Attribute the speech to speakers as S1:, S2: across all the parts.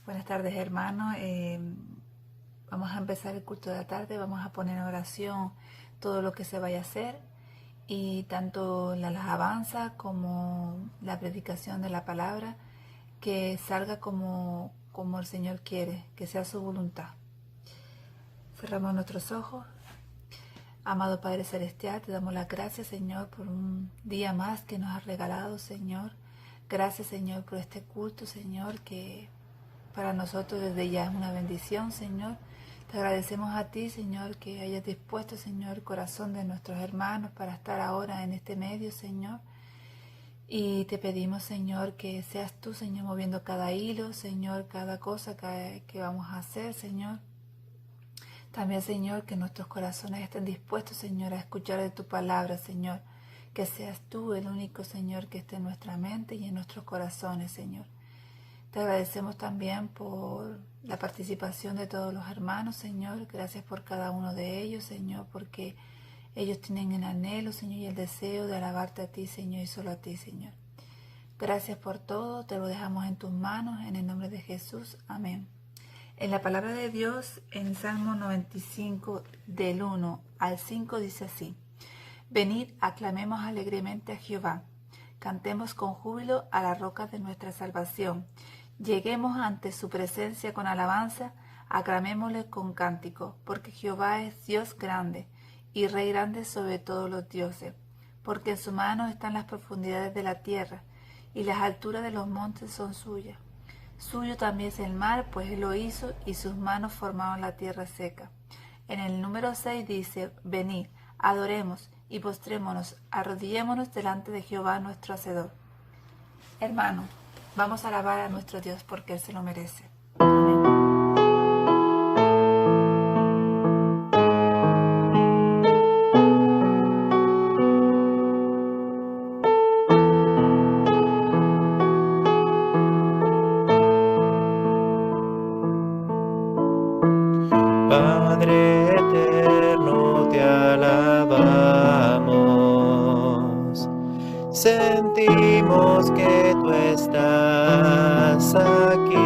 S1: Buenas tardes, hermanos. Vamos a empezar el culto de la tarde. Vamos a poner en oración todo lo que se vaya a hacer, y tanto la alabanza como la predicación de la palabra, que salga como el Señor quiere, que sea su voluntad. Cerramos nuestros ojos. Amado Padre Celestial, te damos las gracias, Señor, por un día más que nos has regalado, Señor. Gracias, Señor, por este culto, Señor, que para nosotros desde ya es una bendición, Señor. Te agradecemos a ti, Señor, que hayas dispuesto, Señor, el corazón de nuestros hermanos para estar ahora en este medio, Señor. Y te pedimos, Señor, que seas tú, Señor, moviendo cada hilo, Señor, cada cosa que vamos a hacer, Señor. También, Señor, que nuestros corazones estén dispuestos, Señor, a escuchar de tu palabra, Señor. Que seas tú el único, Señor, que esté en nuestra mente y en nuestros corazones, Señor. Te agradecemos también por la participación de todos los hermanos, Señor. Gracias por cada uno de ellos, Señor, porque ellos tienen el anhelo, Señor, y el deseo de alabarte a ti, Señor, y solo a ti, Señor. Gracias por todo, te lo dejamos en tus manos, en el nombre de Jesús. Amén. En la palabra de Dios, en Salmo 95, del 1 al 5, dice así: Venid, aclamemos alegremente a Jehová. Cantemos con júbilo a la roca de nuestra salvación. Lleguemos ante su presencia con alabanza, aclamémosle con cántico, porque Jehová es Dios grande, y Rey grande sobre todos los dioses. Porque en su mano están las profundidades de la tierra, y las alturas de los montes son suyas. Suyo también es el mar, pues él lo hizo, y sus manos formaron la tierra seca. En el número 6 dice: Venid, adoremos y postrémonos, arrodillémonos delante de Jehová nuestro Hacedor. Hermano, vamos a alabar a nuestro Dios porque Él se lo merece. Amén.
S2: Padre eterno, te alabamos. Sentimos que tú estás aquí,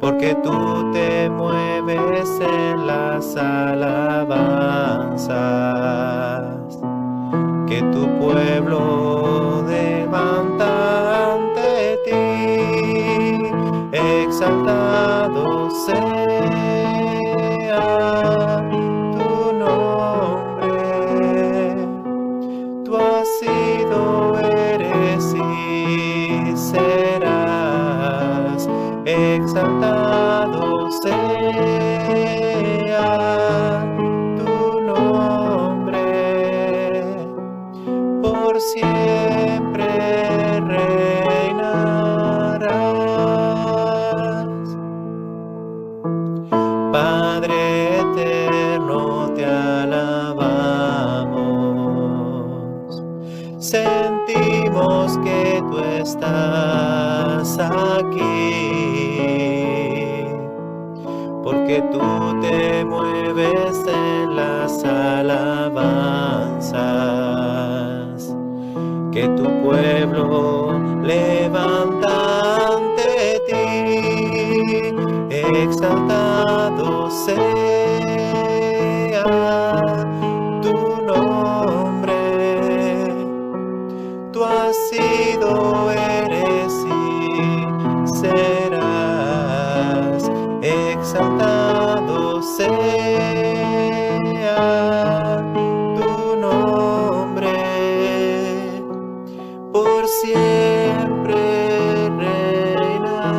S2: porque tú te mueves en las alabanzas que tu pueblo levanta ante ti. Exaltado sea tu nombre. Tú has sido, eres y serás. Exaltado sea tu nombre. Por siempre reinarás. Padre eterno, te alabamos. Sentimos que tú estás aquí, porque tú te mueves en las alabanzas que tu pueblo levanta ante ti. Exaltado sea tu nombre. Tú has sido, eres y serás. Exaltado sea tu nombre. Por siempre reinarás.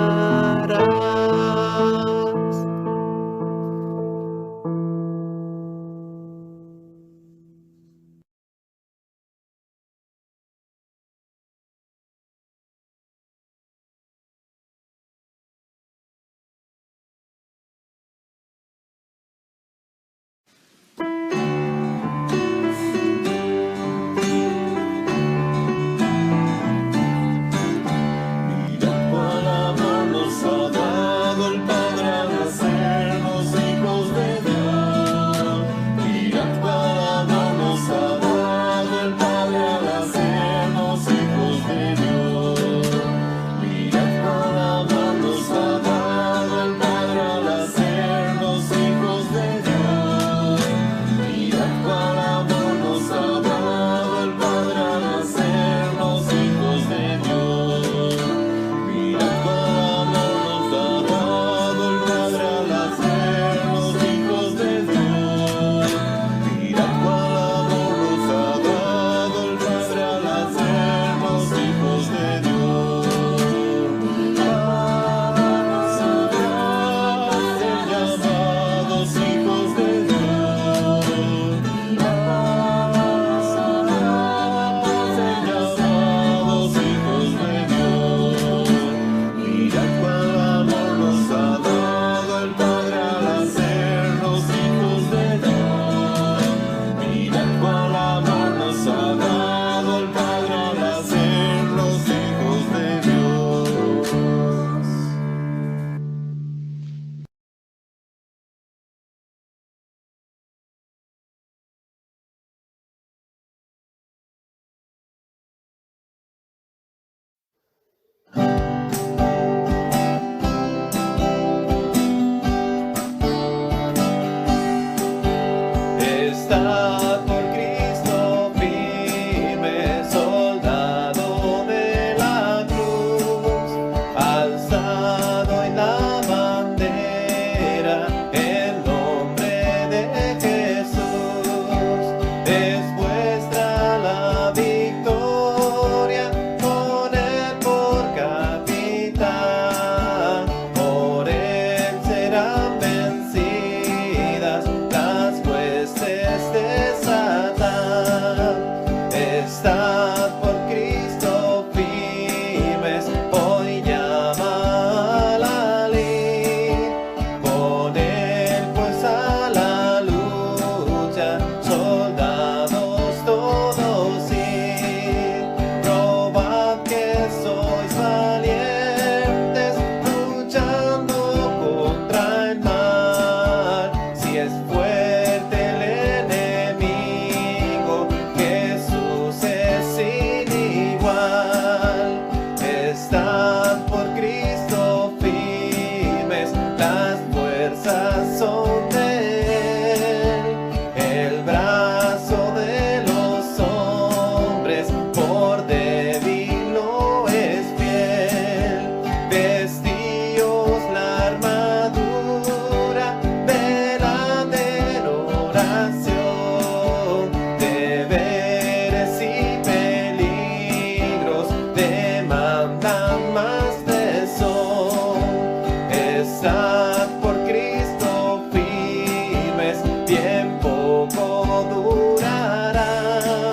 S2: Estad por Cristo firmes, bien poco durará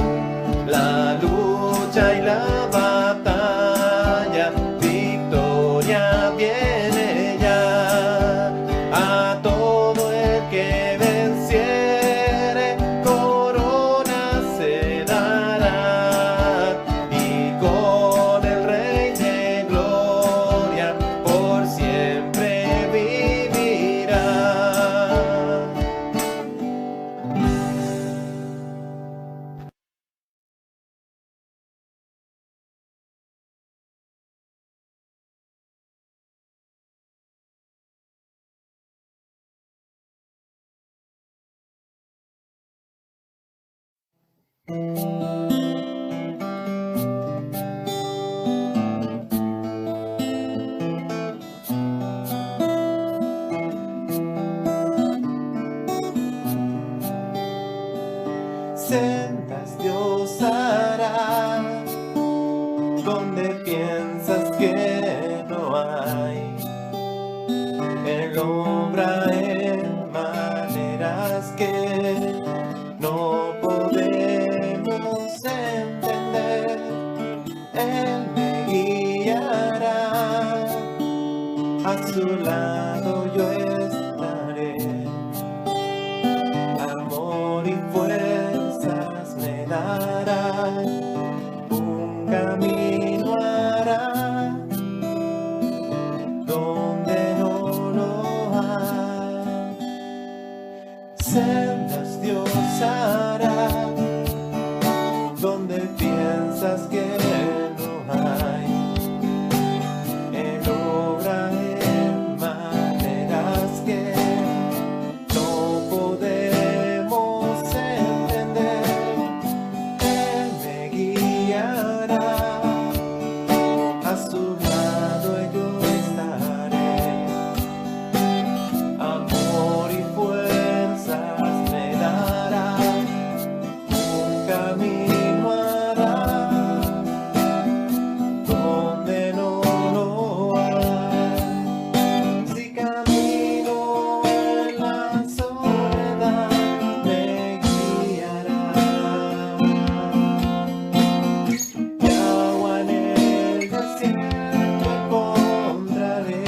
S2: la lucha y la batalla, victoria viene ya. A todo el que venciere, corona se dará, y con el Rey de gloria por siempre vivirá. Sendas Dios hará donde piensas que no hay. Él obra en maneras que no podemos entender. Él me guiará, a su lado yo estaré. Amor y fuerzas me dará, un camino hará donde no lo hay. Sendas Dios hará donde piensas que no hay. Él obra en maneras que no podemos entender. Él me guiará, a su lado yo estaré. Amor y fuerzas me dará, un camino hará donde no lo hay. Si camino en la soledad, me guiará, y agua en el desierto encontraré.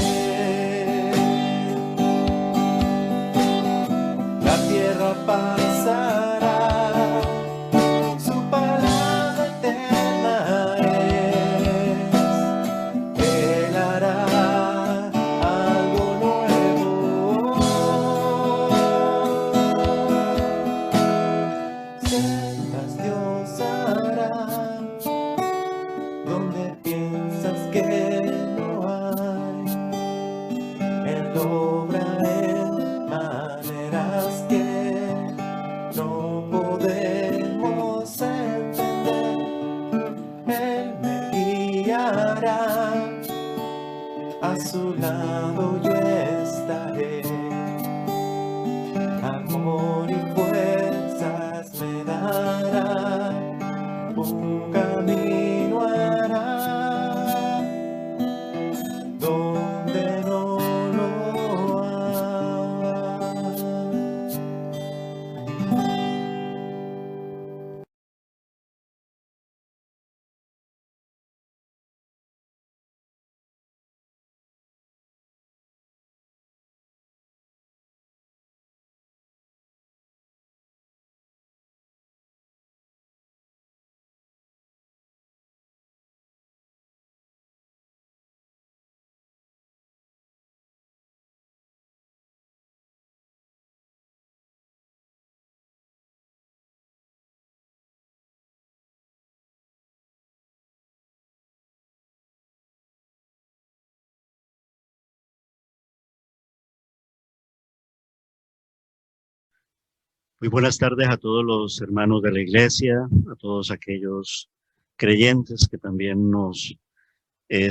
S2: La tierra pasará, su palabra eterna es. Él hará algo nuevo. Sendas Dios hará donde piensas que no hay. Él obra en maneras que no podemos entender. Él me guiará, a su lado yo estaré. Amor y fuerzas me dará, un camino hará donde no lo hay.
S3: Muy buenas tardes a todos los hermanos de la iglesia, a todos aquellos creyentes que también nos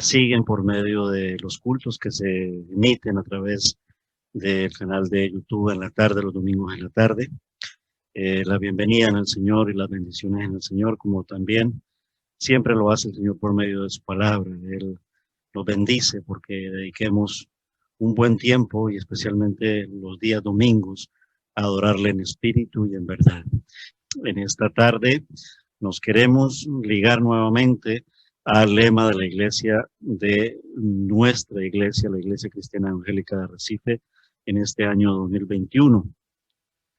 S3: siguen por medio de los cultos que se emiten a través del canal de YouTube en la tarde, los domingos en la tarde. La bienvenida en el Señor y las bendiciones en el Señor, como también siempre lo hace el Señor por medio de su palabra. Él nos bendice porque dediquemos un buen tiempo, y especialmente los días domingos, a adorarle en espíritu y en verdad. En esta tarde nos queremos ligar nuevamente al lema de la iglesia, de nuestra iglesia, la Iglesia Cristiana Evangélica de Recife, en este año 2021,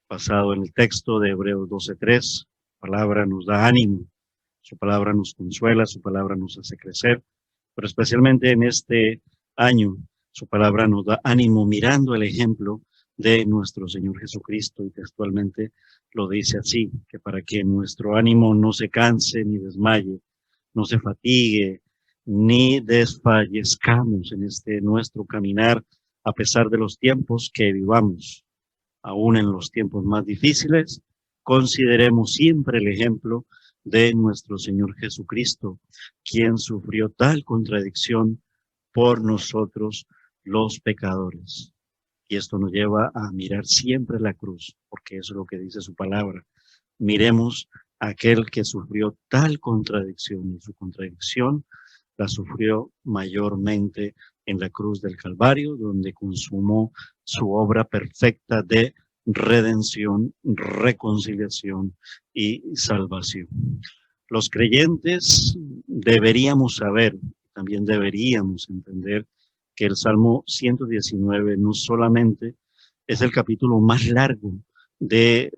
S3: basado en el texto de Hebreos 12:3. Su palabra nos da ánimo, su palabra nos consuela, su palabra nos hace crecer, pero especialmente en este año, su palabra nos da ánimo mirando el ejemplo de nuestro Señor Jesucristo, y textualmente lo dice así, que para que nuestro ánimo no se canse ni desmaye, no se fatigue, ni desfallezcamos en este nuestro caminar, a pesar de los tiempos que vivamos. Aún en los tiempos más difíciles, consideremos siempre el ejemplo de nuestro Señor Jesucristo, quien sufrió tal contradicción por nosotros los pecadores. Y esto nos lleva a mirar siempre la cruz, porque eso es lo que dice su palabra. Miremos a aquel que sufrió tal contradicción, y su contradicción la sufrió mayormente en la cruz del Calvario, donde consumó su obra perfecta de redención, reconciliación y salvación. Los creyentes deberíamos saber, también deberíamos entender, que el Salmo 119 no solamente es el capítulo más largo del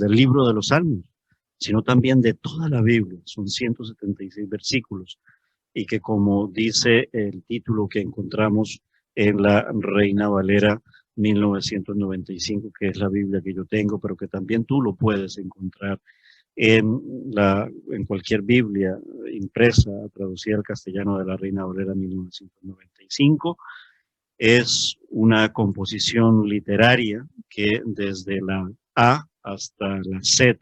S3: libro de los Salmos, sino también de toda la Biblia. Son 176 versículos, y que, como dice el título que encontramos en la Reina Valera 1995, que es la Biblia que yo tengo, pero que también tú lo puedes encontrar en cualquier Biblia impresa, traducida al castellano, de la Reina Valera 1995, es una composición literaria que desde la A hasta la Z,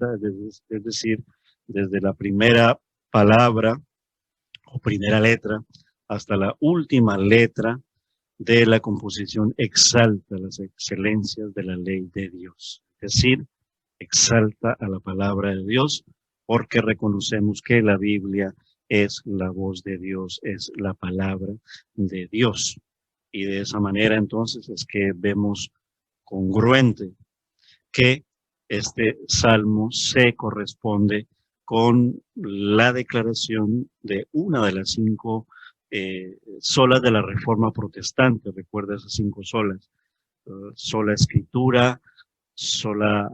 S3: es decir, desde la primera palabra o primera letra hasta la última letra de la composición, exalta las excelencias de la ley de Dios. Es decir, exalta a la palabra de Dios, porque reconocemos que la Biblia es la voz de Dios, es la palabra de Dios. Y de esa manera entonces es que vemos congruente que este salmo se corresponde con la declaración de una de las 5 solas de la Reforma Protestante. Recuerda esas 5 solas: sola Escritura, sola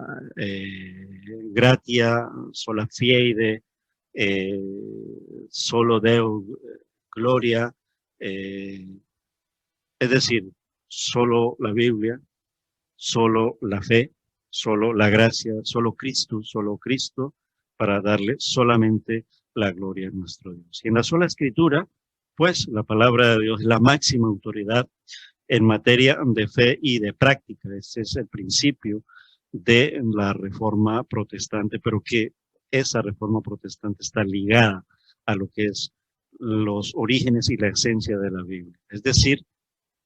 S3: gratia, sola fide, solo Deo gloria, es decir, solo la Biblia, solo la fe, solo la gracia, solo Cristo, para darle solamente la gloria a nuestro Dios. Y en la sola Escritura, pues la palabra de Dios es la máxima autoridad en materia de fe y de práctica. Ese es el principio de la Reforma Protestante, pero que esa Reforma Protestante está ligada a lo que es los orígenes y la esencia de la Biblia. Es decir,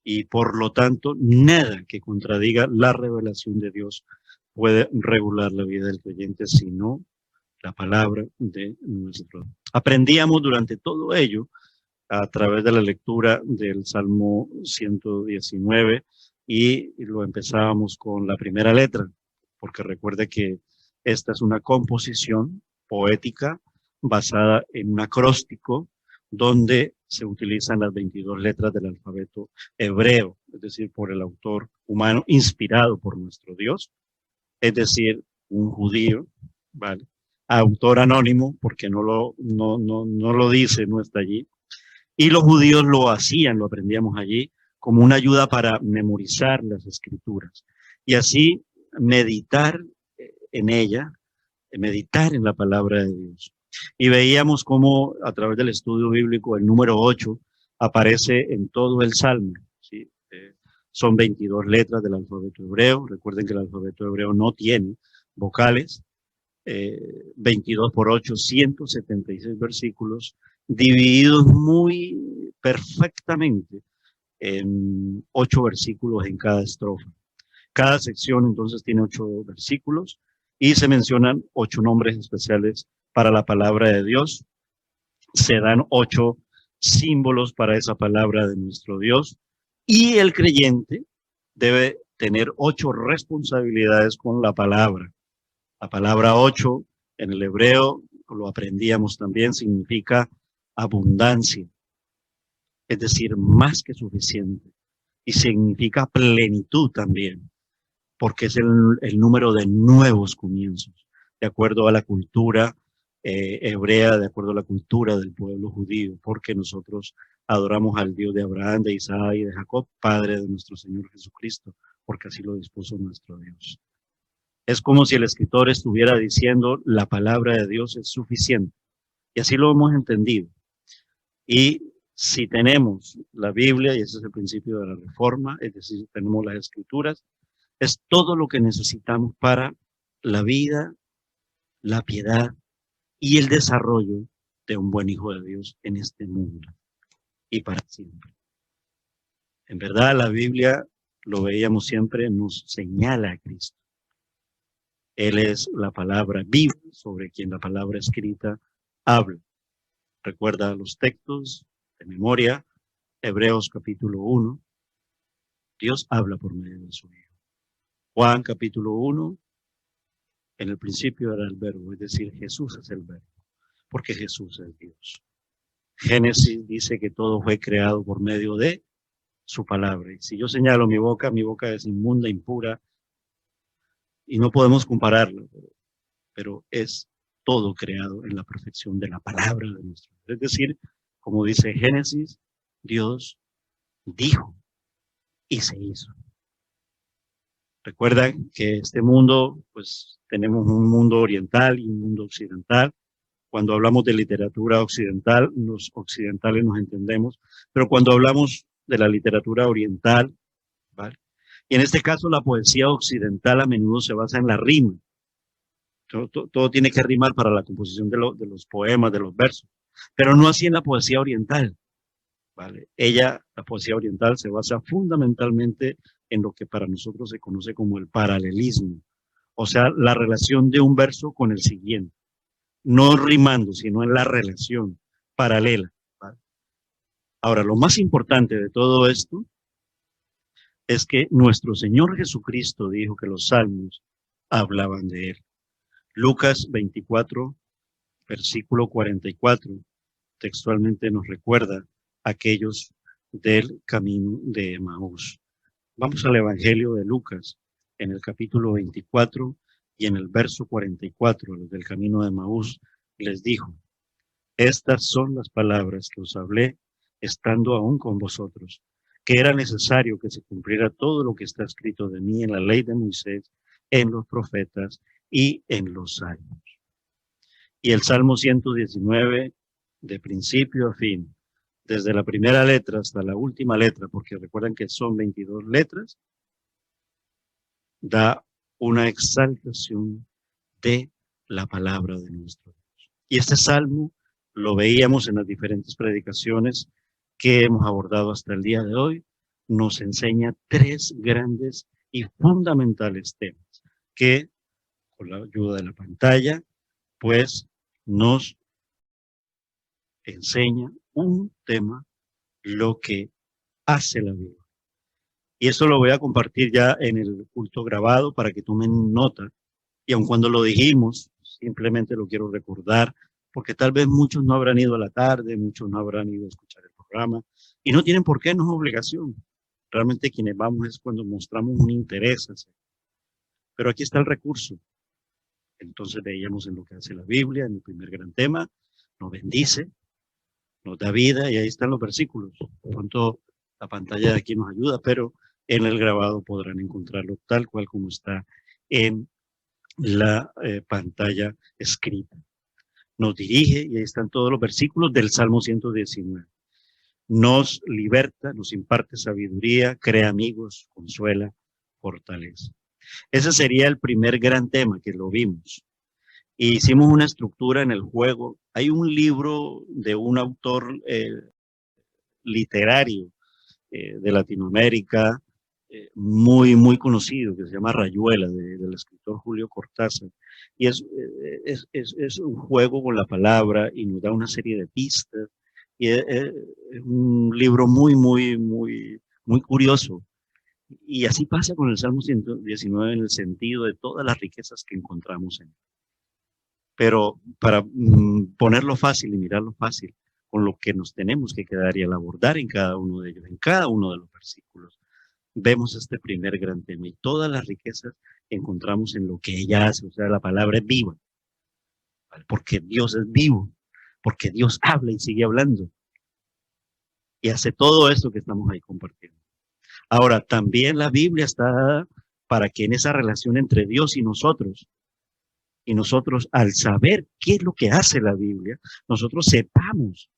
S3: y por lo tanto, nada que contradiga la revelación de Dios puede regular la vida del creyente, sino la palabra de nuestro Dios. Aprendíamos durante todo ello a través de la lectura del Salmo 119, y lo empezábamos con la primera letra, porque recuerde que esta es una composición poética basada en un acróstico donde se utilizan las 22 letras del alfabeto hebreo, es decir, por el autor humano inspirado por nuestro Dios, es decir, un judío, ¿vale? Autor anónimo, porque no lo dice, no está allí. Y los judíos lo hacían, lo aprendíamos allí, como una ayuda para memorizar las escrituras y así meditar en ella, meditar en la palabra de Dios. Y veíamos cómo a través del estudio bíblico el número 8 aparece en todo el Salmo, ¿sí? Son 22 letras del alfabeto hebreo. Recuerden que el alfabeto hebreo no tiene vocales. 22 por 8, 176 versículos, divididos muy perfectamente en 8 versículos en cada estrofa. Cada sección entonces tiene 8 versículos y se mencionan 8 nombres especiales para la palabra de Dios. Se dan 8 símbolos para esa palabra de nuestro Dios, y el creyente debe tener 8 responsabilidades con la palabra. La palabra 8 en el hebreo, lo aprendíamos también, significa abundancia, es decir, más que suficiente, y significa plenitud también, porque es el número de nuevos comienzos, de acuerdo a la cultura hebrea, de acuerdo a la cultura del pueblo judío, porque nosotros adoramos al Dios de Abraham, de Isaac y de Jacob, Padre de nuestro Señor Jesucristo, porque así lo dispuso nuestro Dios. Es como si el escritor estuviera diciendo, la palabra de Dios es suficiente, y así lo hemos entendido. Y si tenemos la Biblia, y ese es el principio de la reforma, es decir, tenemos las escrituras, es todo lo que necesitamos para la vida, la piedad y el desarrollo de un buen hijo de Dios en este mundo y para siempre. En verdad, la Biblia, lo veíamos siempre, nos señala a Cristo. Él es la palabra viva sobre quien la palabra escrita habla. Recuerda los textos de memoria, Hebreos capítulo 1, Dios habla por medio de su Hijo. Juan capítulo 1, en el principio era el verbo, es decir, Jesús es el verbo, porque Jesús es Dios. Génesis dice que todo fue creado por medio de su palabra. Y si yo señalo mi boca es inmunda, impura, y no podemos compararla, pero es todo creado en la perfección de la palabra de nuestro Dios. Es decir, como dice Génesis, Dios dijo y se hizo. Recuerdan que este mundo, pues tenemos un mundo oriental y un mundo occidental. Cuando hablamos de literatura occidental, los occidentales nos entendemos, pero cuando hablamos de la literatura oriental, ¿vale? Y en este caso la poesía occidental a menudo se basa en la rima. Todo tiene que rimar para la composición de los poemas, de los versos, pero no así en la poesía oriental, ¿vale? La poesía oriental se basa fundamentalmente en lo que para nosotros se conoce como el paralelismo, o sea, la relación de un verso con el siguiente, no rimando, sino en la relación paralela, ¿vale? Ahora, lo más importante de todo esto es que nuestro Señor Jesucristo dijo que los salmos hablaban de él. Lucas 24, versículo 44, textualmente nos recuerda a aquellos del camino de Emaús. Vamos al Evangelio de Lucas, en el capítulo 24 y en el verso 44, los del camino de Emaús, les dijo, estas son las palabras que os hablé estando aún con vosotros, que era necesario que se cumpliera todo lo que está escrito de mí en la ley de Moisés, en los profetas y en los salmos. Y el Salmo 119, de principio a fin, desde la primera letra hasta la última letra, porque recuerden que son 22 letras, da una exaltación de la palabra de nuestro Dios. Y este salmo lo veíamos en las diferentes predicaciones que hemos abordado hasta el día de hoy, nos enseña 3 grandes y fundamentales temas que, con la ayuda de la pantalla, pues nos enseña un tema, lo que hace la Biblia. Y esto lo voy a compartir ya en el culto grabado para que tomen nota. Y aun cuando lo dijimos, simplemente lo quiero recordar, porque tal vez muchos no habrán ido a la tarde, muchos no habrán ido a escuchar el programa, y no tienen por qué, no es obligación. Realmente quienes vamos es cuando mostramos un interés. Pero aquí está el recurso. Entonces veíamos en lo que hace la Biblia, en el primer gran tema, nos bendice, nos da vida, y ahí están los versículos. Pronto la pantalla de aquí nos ayuda, pero en el grabado podrán encontrarlo tal cual como está en la pantalla escrita. Nos dirige, y ahí están todos los versículos del Salmo 119. Nos liberta, nos imparte sabiduría, crea amigos, consuela, fortalece. Ese sería el primer gran tema que lo vimos. Y hicimos una estructura en el juego. Hay un libro de un autor literario de Latinoamérica, muy conocido, que se llama Rayuela, del escritor Julio Cortázar. Y es un juego con la palabra y nos da una serie de pistas Y es un libro muy curioso. Y así pasa con el Salmo 119 en el sentido de todas las riquezas que encontramos en él. Pero para ponerlo fácil y mirarlo fácil, con lo que nos tenemos que quedar y al abordar en cada uno de ellos, en cada uno de los versículos, vemos este primer gran tema. Y todas las riquezas encontramos en lo que ella hace, o sea, la palabra es viva, ¿vale? Porque Dios es vivo, porque Dios habla y sigue hablando. Y hace todo esto que estamos ahí compartiendo. Ahora, también la Biblia está dada para que en esa relación entre Dios y nosotros al saber qué es lo que hace la Biblia, nosotros sepamos,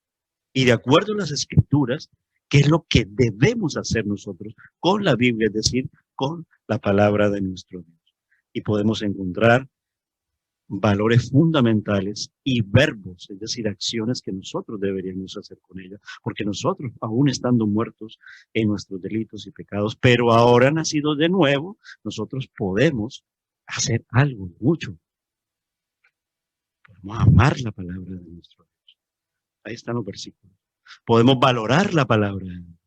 S3: y de acuerdo a las Escrituras, qué es lo que debemos hacer nosotros con la Biblia, es decir, con la palabra de nuestro Dios. Y podemos encontrar valores fundamentales y verbos, es decir, acciones que nosotros deberíamos hacer con ella, porque nosotros, aún estando muertos en nuestros delitos y pecados, pero ahora nacidos de nuevo, nosotros podemos hacer algo, mucho. Podemos amar la palabra de nuestro Dios. Ahí están los versículos. Podemos valorar la palabra de Dios.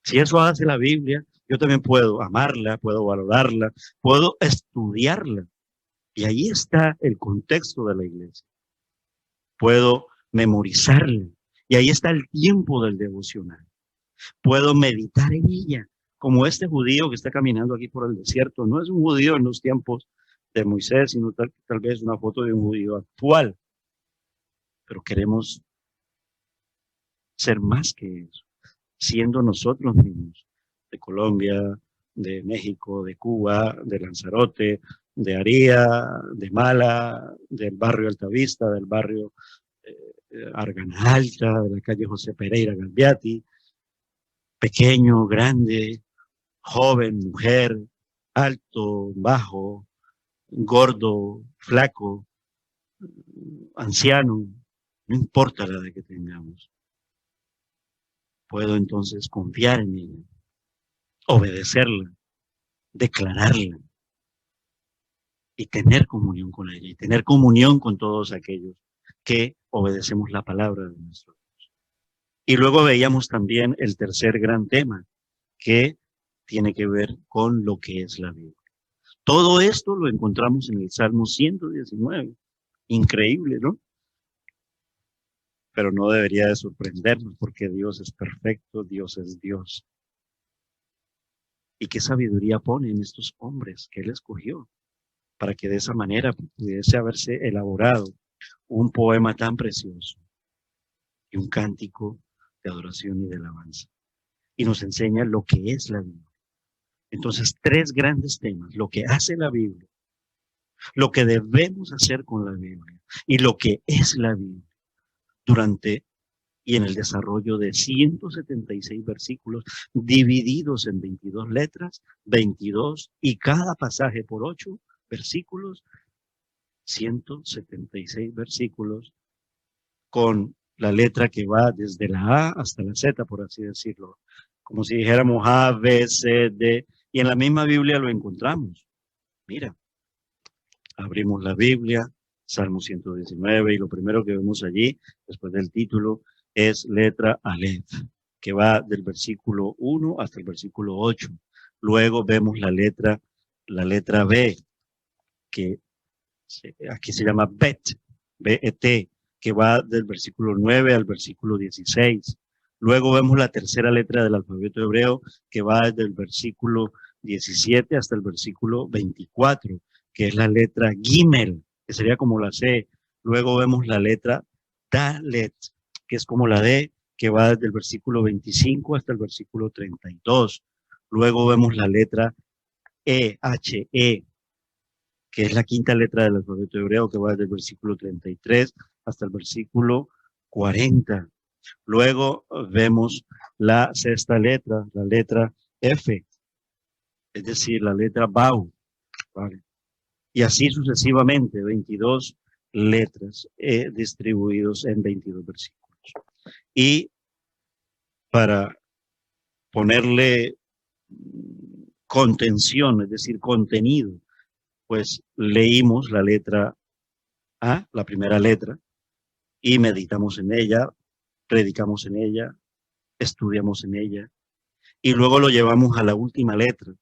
S3: Si eso hace la Biblia, yo también puedo amarla, puedo valorarla, puedo estudiarla. Y ahí está el contexto de la iglesia. Puedo memorizarla. Y ahí está el tiempo del devocional. Puedo meditar en ella. Como este judío que está caminando aquí por el desierto. No es un judío en los tiempos de Moisés, sino tal vez una foto de un judío actual. Pero queremos ser más que eso. Siendo nosotros mismos. De Colombia, de México, de Cuba, de Lanzarote, de Aría, de Mala, del barrio Altavista, del barrio Argana Alta, de la calle José Pereira Galviati, pequeño, grande, joven, mujer, alto, bajo, gordo, flaco, anciano, no importa la edad que tengamos. Puedo entonces confiar en ella, obedecerla, declararla, y tener comunión con ella, y tener comunión con todos aquellos que obedecemos la palabra de nuestro Dios. Y luego veíamos también el tercer gran tema, que tiene que ver con lo que es la Biblia. Todo esto lo encontramos en el Salmo 119. Increíble, ¿no? Pero no debería de sorprendernos, porque Dios es perfecto, Dios es Dios. Y qué sabiduría pone en estos hombres que Él escogió, para que de esa manera pudiese haberse elaborado un poema tan precioso y un cántico de adoración y de alabanza. Y nos enseña lo que es la Biblia. Entonces, tres grandes temas: lo que hace la Biblia, lo que debemos hacer con la Biblia y lo que es la Biblia, durante y en el desarrollo de 176 versículos divididos en 22 letras, 22 y cada pasaje por 8 versículos, 176 versículos con la letra que va desde la A hasta la Z, por así decirlo, como si dijéramos A, B, C, D, y en la misma Biblia lo encontramos. Mira, abrimos la Biblia, Salmo 119, y lo primero que vemos allí, después del título, es letra Aleph, que va del versículo 1 hasta el versículo 8. Luego vemos la letra B, que aquí se llama Bet, B-E-T, que va del versículo 9 al versículo 16. Luego vemos la tercera letra del alfabeto hebreo, que va desde el versículo 17 hasta el versículo 24, que es la letra Gimel, que sería como la C. Luego vemos la letra Dalet, que es como la D, que va desde el versículo 25 hasta el versículo 32. Luego vemos la letra E-H-E, que es la quinta letra del alfabeto hebreo, que va desde el versículo 33 hasta el versículo 40. Luego vemos la sexta letra, la letra F, es decir, la letra Bau, ¿vale? Y así sucesivamente, 22 letras distribuidos en 22 versículos. Y para ponerle contención, es decir, contenido, pues leímos la letra A, la primera letra, y meditamos en ella, predicamos en ella, estudiamos en ella, y luego lo llevamos a la última letra,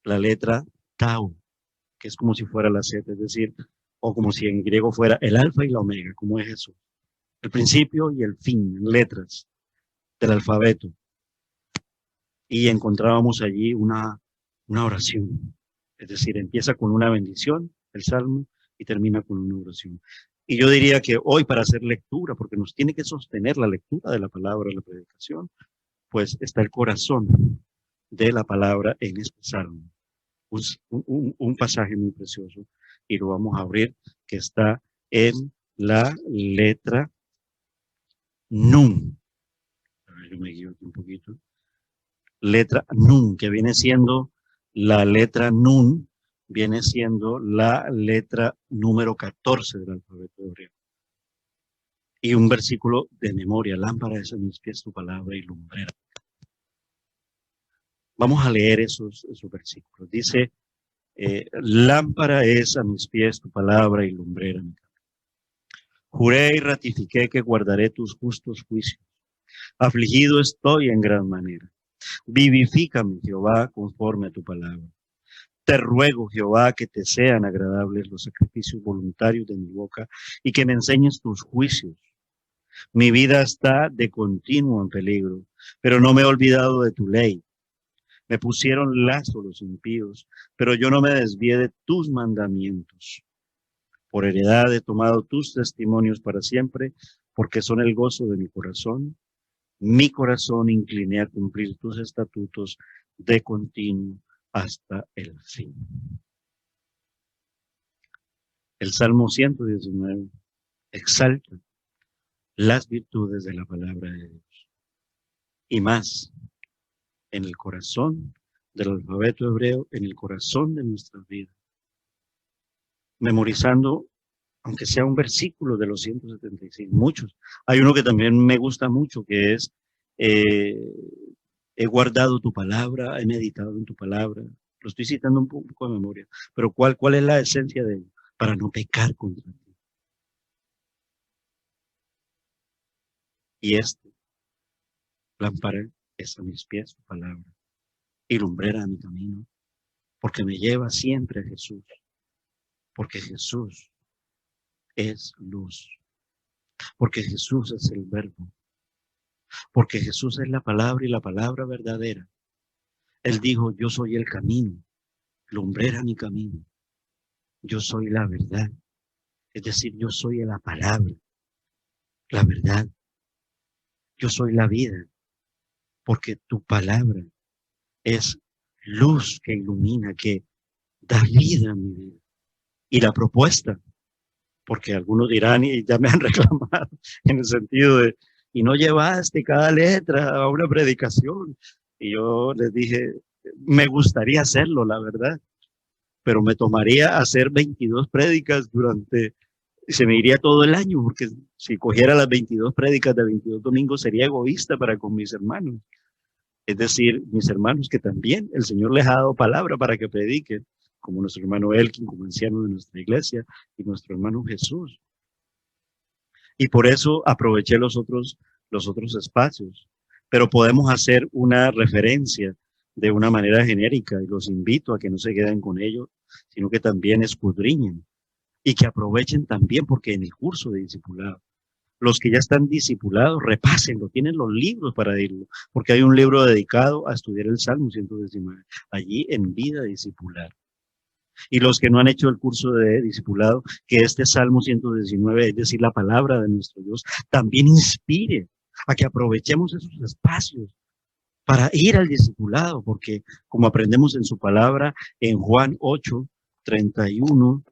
S3: la letra Tau, que es como si fuera la Z, es decir, o como si en griego fuera el alfa y la omega, como es Jesús. El principio y el fin, letras del alfabeto. Y encontrábamos allí una oración. Es decir, empieza con una bendición, el salmo, y termina con una oración. Y yo diría que hoy, para hacer lectura, porque nos tiene que sostener la lectura de la palabra, la predicación, pues está el corazón de la palabra en este salmo. Un pasaje muy precioso, y lo vamos a abrir, que está en la letra Nun. A ver, yo me guío aquí un poquito. Letra Nun, que viene siendo la letra Nun, viene siendo la letra número 14 del alfabeto hebreo. Y un versículo de memoria: lámpara es a mis pies tu palabra y lumbrera. Vamos a leer esos versículos. Dice, lámpara es a mis pies tu palabra y lumbrera mi camino. Juré y ratifiqué que guardaré tus justos juicios. Afligido estoy en gran manera. Vivifícame, Jehová, conforme a tu palabra. Te ruego, Jehová, que te sean agradables los sacrificios voluntarios de mi boca y que me enseñes tus juicios. Mi vida está de continuo en peligro, pero no me he olvidado de tu ley. Me pusieron lazo los impíos, pero yo no me desvié de tus mandamientos. Por heredad he tomado tus testimonios para siempre, porque son el gozo de mi corazón. Mi corazón incliné a cumplir tus estatutos de continuo hasta el fin. El Salmo 119 exalta las virtudes de la palabra de Dios. Y más, en el corazón del alfabeto hebreo, en el corazón de nuestras vidas. Memorizando, aunque sea un versículo de los 175, muchos. Hay uno que también me gusta mucho, que es, he guardado tu palabra, he meditado en tu palabra. Lo estoy citando un poco de memoria, pero ¿cuál es la esencia de ello? Para no pecar contra ti. Y lámpara es a mis pies tu palabra y lumbrera a mi camino, porque me lleva siempre a Jesús, porque Jesús es luz, porque Jesús es el verbo, porque Jesús es la palabra y la palabra verdadera. Él dijo, yo soy el camino, lumbrera mi camino, yo soy la verdad, es decir, yo soy la palabra, la verdad, yo soy la vida, porque tu palabra es luz que ilumina, que da vida a mi vida. Y la propuesta, porque algunos dirán, y ya me han reclamado, en el sentido de, y no llevaste cada letra a una predicación. Y yo les dije, me gustaría hacerlo, la verdad, pero me tomaría hacer 22 prédicas se me iría todo el año, porque si cogiera las 22 prédicas de 22 domingos sería egoísta para con mis hermanos. Es decir, mis hermanos que también el Señor les ha dado palabra para que prediquen, como nuestro hermano Elkin, como anciano de nuestra iglesia, y nuestro hermano Jesús. Y por eso aproveché los otros espacios. Pero podemos hacer una referencia de una manera genérica, y los invito a que no se queden con ello, sino que también escudriñen y que aprovechen también, porque en el curso de discipulado, los que ya están discipulados, repásenlo, tienen los libros para irlo, porque hay un libro dedicado a estudiar el Salmo 119, allí en Vida Discipular. Y los que no han hecho el curso de discipulado, que este Salmo 119, es decir, la palabra de nuestro Dios, también inspire a que aprovechemos esos espacios para ir al discipulado, porque como aprendemos en su palabra, en Juan 8:31,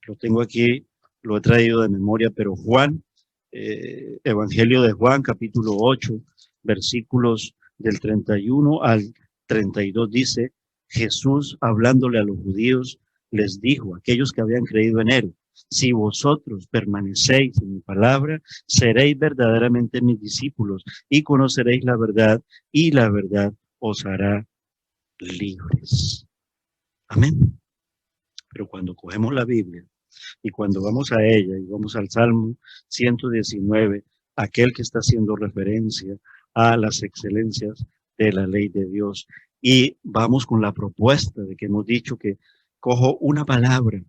S3: lo tengo aquí, lo he traído de memoria, pero Juan, Evangelio de Juan, capítulo 8, versículos del 31 al 32, dice, Jesús, hablándole a los judíos, les dijo, aquellos que habían creído en él, si vosotros permanecéis en mi palabra, seréis verdaderamente mis discípulos y conoceréis la verdad, y la verdad os hará libres. Amén. Pero cuando cogemos la Biblia y cuando vamos a ella y vamos al Salmo 119, aquel que está haciendo referencia a las excelencias de la ley de Dios. Y vamos con la propuesta de que hemos dicho que cojo una palabra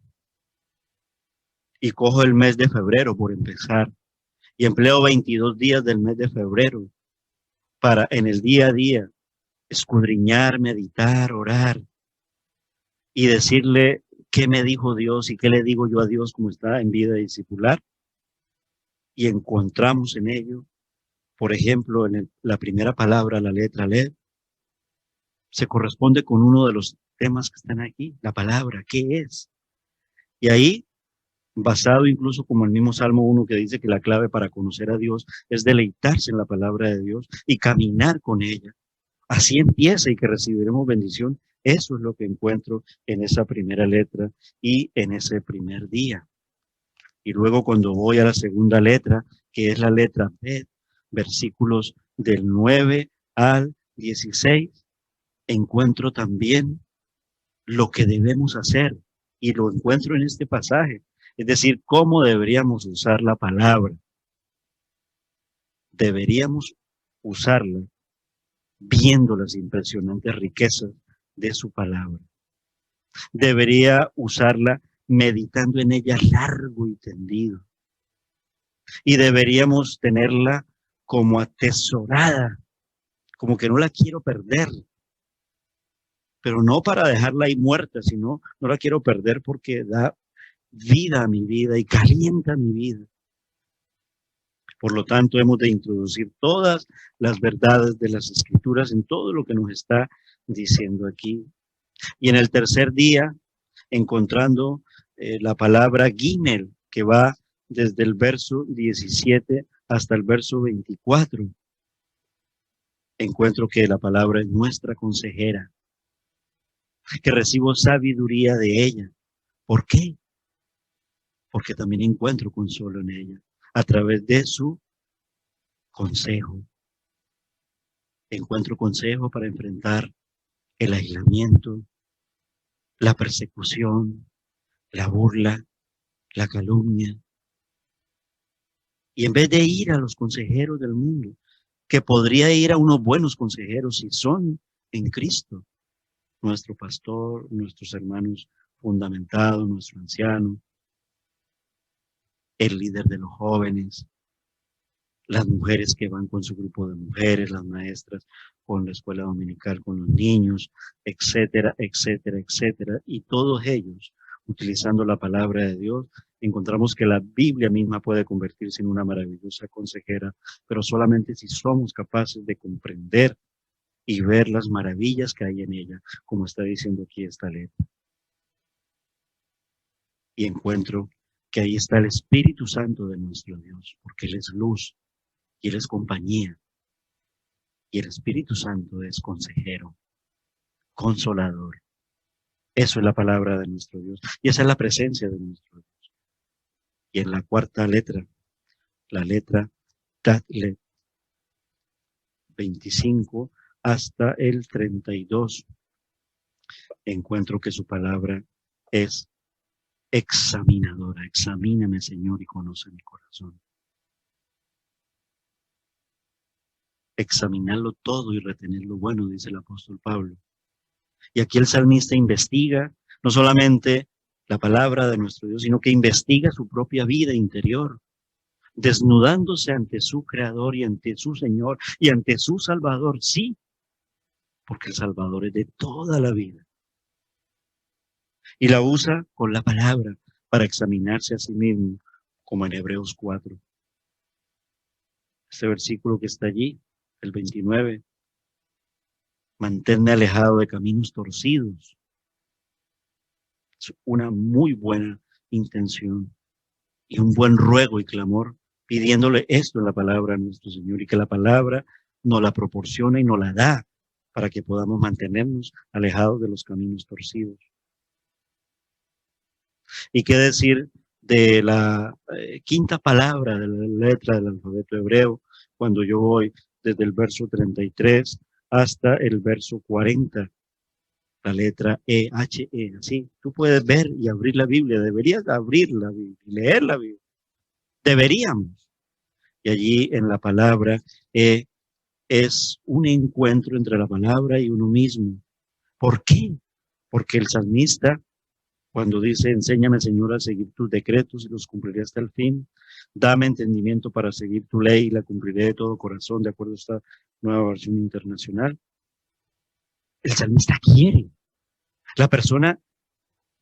S3: y cojo el mes de febrero por empezar y empleo 22 días del mes de febrero para en el día a día escudriñar, meditar, orar y decirle qué me dijo Dios y qué le digo yo a Dios como está en vida discipular. Y encontramos en ello, por ejemplo, en la primera palabra, la letra LED, se corresponde con uno de los temas que están aquí, la palabra, ¿qué es? Y ahí, basado incluso como el mismo Salmo 1 que dice que la clave para conocer a Dios es deleitarse en la palabra de Dios y caminar con ella. Así empieza y que recibiremos bendición. Eso es lo que encuentro en esa primera letra y en ese primer día. Y luego cuando voy a la segunda letra, que es la letra B, versículos del 9 al 16, encuentro también lo que debemos hacer y lo encuentro en este pasaje. Es decir, cómo deberíamos usar la palabra. Deberíamos usarla viendo las impresionantes riquezas de su palabra. Debería usarla meditando en ella largo y tendido. Y deberíamos tenerla como atesorada, como que no la quiero perder. Pero no para dejarla ahí muerta, sino no la quiero perder porque da vida a mi vida y calienta mi vida. Por lo tanto, hemos de introducir todas las verdades de las Escrituras en todo lo que nos está diciendo aquí. Y en el tercer día, encontrando la palabra Gimel, que va desde el verso 17 hasta el verso 24. Encuentro que la palabra es nuestra consejera, que recibo sabiduría de ella. ¿Por qué? Porque también encuentro consuelo en ella, a través de su consejo. Encuentro consejo para enfrentar el aislamiento, la persecución, la burla, la calumnia. Y en vez de ir a los consejeros del mundo, que podría ir a unos buenos consejeros si son en Cristo, nuestro pastor, nuestros hermanos fundamentados, nuestro anciano, el líder de los jóvenes, las mujeres que van con su grupo de mujeres, las maestras con la escuela dominical, con los niños, etcétera, etcétera, etcétera. Y todos ellos, utilizando la palabra de Dios, encontramos que la Biblia misma puede convertirse en una maravillosa consejera, pero solamente si somos capaces de comprender y ver las maravillas que hay en ella, como está diciendo aquí esta letra. Y encuentro que ahí está el Espíritu Santo de nuestro Dios, porque Él es luz y Él es compañía. Y el Espíritu Santo es consejero, consolador. Eso es la palabra de nuestro Dios. Y esa es la presencia de nuestro Dios. Y en la cuarta letra, la letra Tatlet, 25 hasta el 32, encuentro que su palabra es examinadora. Examíname, Señor, y conoce mi corazón. Examinarlo todo y retener lo bueno, dice el apóstol Pablo. Y aquí el salmista investiga no solamente la palabra de nuestro Dios, sino que investiga su propia vida interior, desnudándose ante su Creador y ante su Señor y ante su Salvador, sí, porque el Salvador es de toda la vida. Y la usa con la palabra para examinarse a sí mismo, como en Hebreos 4. Este versículo que está allí, el 29, manténme alejado de caminos torcidos. Es una muy buena intención y un buen ruego y clamor, pidiéndole esto en la palabra a nuestro Señor y que la palabra nos la proporciona y nos la da para que podamos mantenernos alejados de los caminos torcidos. ¿Y qué decir de la quinta palabra de la letra del alfabeto hebreo cuando yo voy desde el verso 33 hasta el verso 40? La letra E-H-E, así. Tú puedes ver y abrir la Biblia. Deberías abrir la Biblia y leer la Biblia. Deberíamos. Y allí en la palabra es un encuentro entre la palabra y uno mismo. ¿Por qué? Porque el salmista, cuando dice, enséñame, Señor, a seguir tus decretos y los cumpliré hasta el fin, dame entendimiento para seguir tu ley y la cumpliré de todo corazón, de acuerdo a esta nueva versión internacional. El salmista quiere. La persona,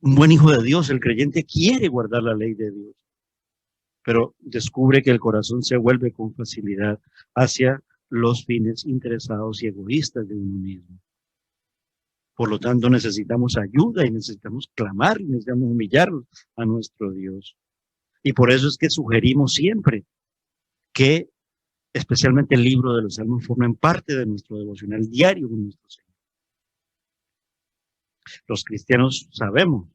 S3: un buen hijo de Dios, el creyente quiere guardar la ley de Dios, pero descubre que el corazón se vuelve con facilidad hacia los fines interesados y egoístas de uno mismo. Por lo tanto, necesitamos ayuda y necesitamos clamar y necesitamos humillar a nuestro Dios. Y por eso es que sugerimos siempre que especialmente el libro de los Salmos formen parte de nuestro devocional diario con nuestro Señor. Los cristianos sabemos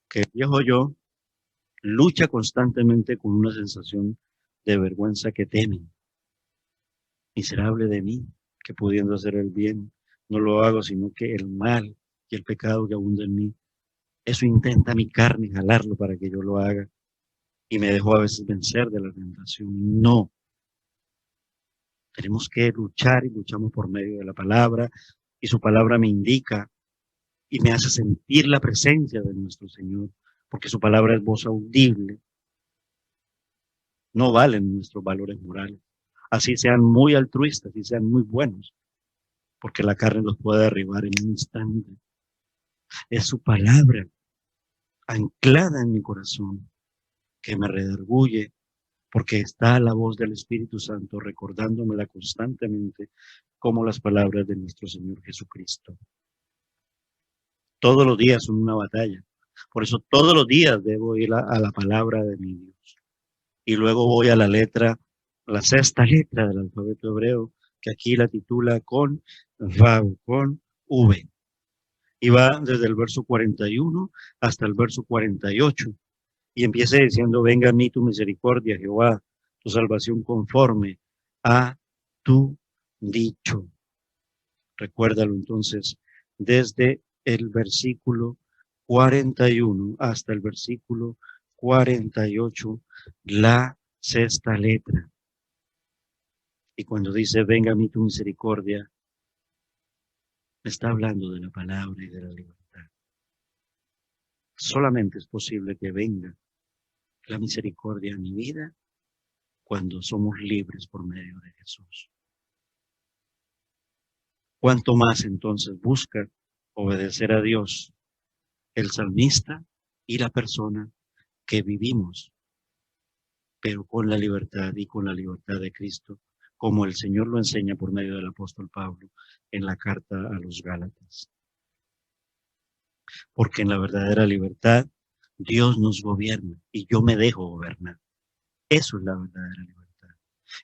S3: que el viejo yo lucha constantemente con una sensación de vergüenza que teme. Miserable de mí, que pudiendo hacer el bien, no lo hago, sino que el mal y el pecado que abunda en mí, eso intenta mi carne jalarlo para que yo lo haga y me dejo a veces vencer de la tentación. No, tenemos que luchar y luchamos por medio de la palabra y su palabra me indica y me hace sentir la presencia de nuestro Señor, porque su palabra es voz audible. No valen nuestros valores morales, así sean muy altruistas y sean muy buenos, porque la carne los puede derribar en un instante. Es su palabra anclada en mi corazón que me redarguye, porque está la voz del Espíritu Santo recordándomela constantemente como las palabras de nuestro Señor Jesucristo. Todos los días son una batalla. Por eso todos los días debo ir a la palabra de mi Dios. Y luego voy a la letra, la sexta letra del alfabeto hebreo, que aquí la titula con Vav, con V. Y va desde el verso 41 hasta el verso 48. Y empieza diciendo, venga a mí tu misericordia, Jehová, tu salvación conforme a tu dicho. Recuérdalo entonces, desde el versículo 41 hasta el versículo 48, la sexta letra. Y cuando dice, venga a mí tu misericordia, me está hablando de la palabra y de la libertad. Solamente es posible que venga la misericordia a mi vida cuando somos libres por medio de Jesús. ¿Cuánto más entonces busca obedecer a Dios el salmista y la persona que vivimos, pero con la libertad y con la libertad de Cristo, como el Señor lo enseña por medio del apóstol Pablo en la carta a los Gálatas? Porque en la verdadera libertad Dios nos gobierna y yo me dejo gobernar. Eso es la verdadera libertad.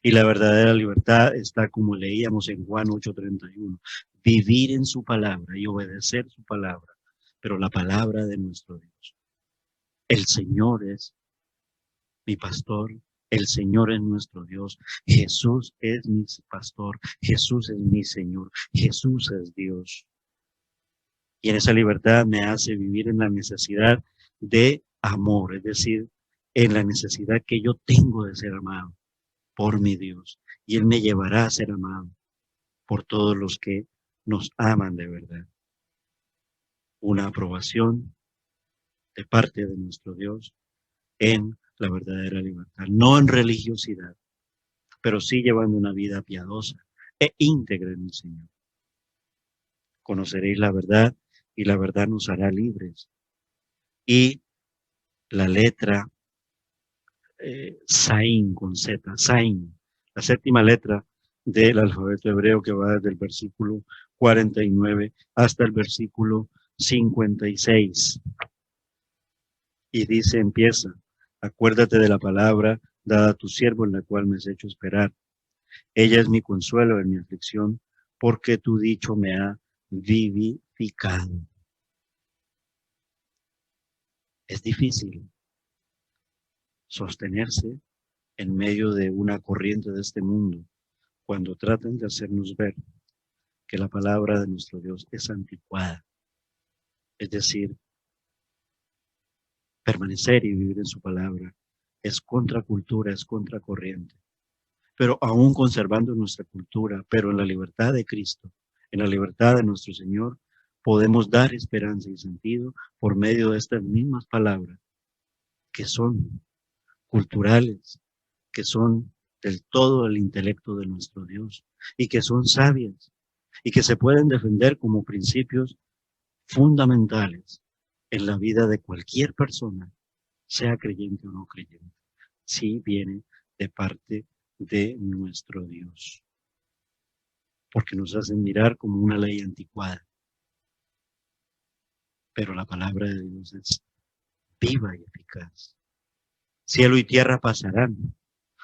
S3: Y la verdadera libertad está, como leíamos en Juan 8:31, vivir en su palabra y obedecer su palabra, pero la palabra de nuestro Dios. El Señor es mi pastor, el Señor es nuestro Dios, Jesús es mi pastor, Jesús es mi Señor, Jesús es Dios. Y en esa libertad me hace vivir en la necesidad de amor, es decir, en la necesidad que yo tengo de ser amado por mi Dios. Y Él me llevará a ser amado por todos los que nos aman de verdad. Una aprobación de parte de nuestro Dios en la verdadera libertad, no en religiosidad, pero sí llevando una vida piadosa e íntegra en el Señor. Conoceréis la verdad y la verdad nos hará libres. Y la letra Zain con Z, Zain, la séptima letra del alfabeto hebreo que va desde el versículo 49 hasta el versículo 56. Y dice, empieza, acuérdate de la palabra dada a tu siervo en la cual me has hecho esperar. Ella es mi consuelo en mi aflicción, porque tu dicho me ha vivificado. Es difícil sostenerse en medio de una corriente de este mundo cuando tratan de hacernos ver que la palabra de nuestro Dios es anticuada. Es decir, permanecer y vivir en su palabra es contracultura, es contracorriente. pero aún conservando nuestra cultura, pero en la libertad de Cristo, en la libertad de nuestro Señor, podemos dar esperanza y sentido por medio de estas mismas palabras que son culturales, que son del todo el intelecto de nuestro Dios y que son sabias y que se pueden defender como principios fundamentales en la vida de cualquier persona, sea creyente o no creyente, si viene de parte de nuestro Dios, porque nos hacen mirar como una ley anticuada, pero la palabra de Dios es viva y eficaz. Cielo y tierra pasarán,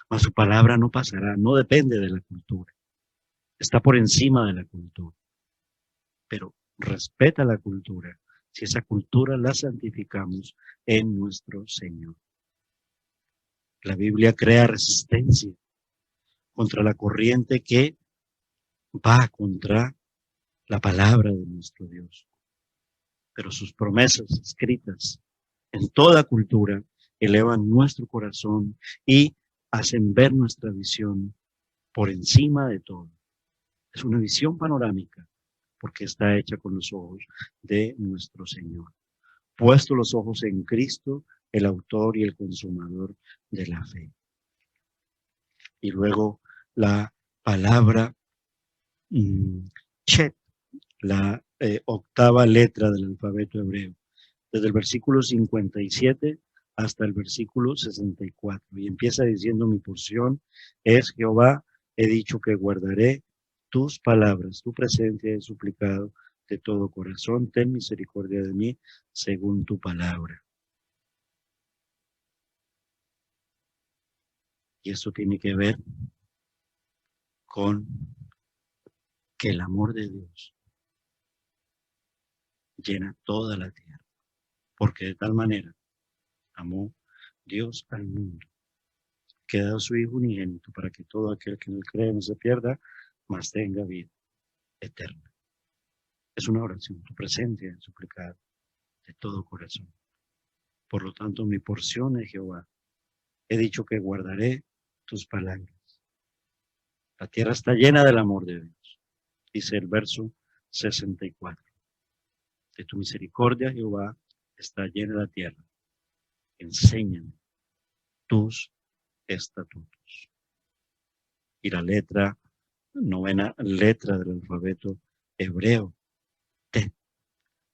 S3: mas su palabra no pasará, no depende de la cultura, está por encima de la cultura, pero respeta la cultura si esa cultura la santificamos en nuestro Señor. La Biblia crea resistencia contra la corriente que va contra la palabra de nuestro Dios, pero sus promesas escritas en toda cultura elevan nuestro corazón y hacen ver nuestra visión por encima de todo. Es una visión panorámica porque está hecha con los ojos de nuestro Señor. Puesto los ojos en Cristo, el autor y el consumador de la fe. Y luego la palabra Chet, la octava letra del alfabeto hebreo, desde el versículo 57 hasta el versículo 64. Y empieza diciendo: mi porción es Jehová, he dicho que guardaré tus palabras, tu presencia he suplicado de todo corazón, ten misericordia de mí según tu palabra. Y esto tiene que ver con que el amor de Dios llena toda la tierra, porque de tal manera amó Dios al mundo, que ha dado a su Hijo unigénito para que todo aquel que en él cree no se pierda, mas tenga vida eterna. Es una oración, tu presencia es suplicada de todo corazón. Por lo tanto, mi porción es Jehová. He dicho que guardaré tus palabras. La tierra está llena del amor de Dios, dice el verso 64. De tu misericordia, Jehová, está llena la tierra. Enséñame tus estatutos. Y la letra, novena letra del alfabeto hebreo, T,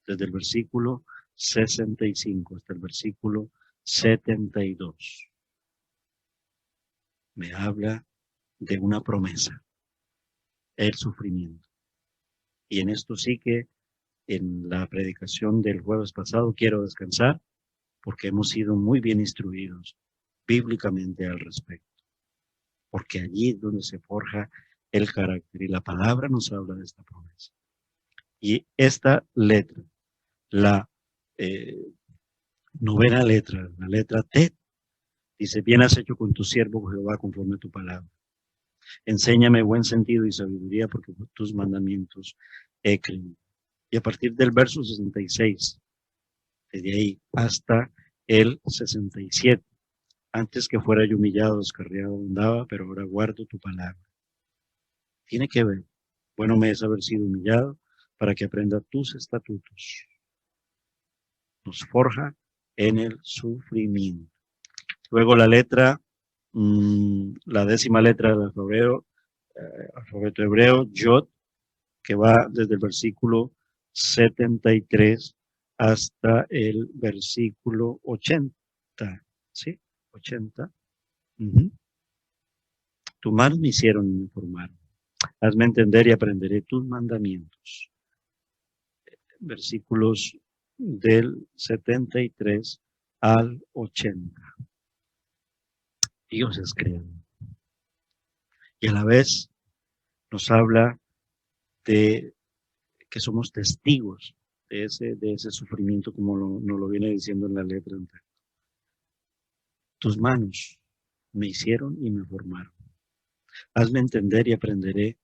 S3: desde el versículo 65 hasta el versículo 72. Me habla de una promesa, el sufrimiento. Y en esto sí que en la predicación del jueves pasado quiero descansar, porque hemos sido muy bien instruidos bíblicamente al respecto. Porque allí es donde se forja el carácter y la palabra nos habla de esta promesa. Y esta letra, la novena letra, la letra T, dice: bien has hecho con tu siervo Jehová conforme a tu palabra. Enséñame buen sentido y sabiduría, porque por tus mandamientos he creído. Y a partir del verso 66, desde ahí hasta el 67, antes que fuera yo humillado, descarriado andaba, pero ahora guardo tu palabra. Tiene que ver, bueno me es haber sido humillado para que aprenda tus estatutos. Nos forja en el sufrimiento. Luego la letra, la décima letra del alfabeto hebreo, Yod, que va desde el versículo 73 hasta el versículo 80, ¿sí? 80. Tus manos me hicieron y me formaron. Hazme entender y aprenderé tus mandamientos. Versículos del 73 al 80. Dios es creador. Y a la vez nos habla de que somos testigos de ese sufrimiento, como nos lo viene diciendo en la letra anterior. Tus manos me hicieron y me formaron. Hazme entender y aprenderé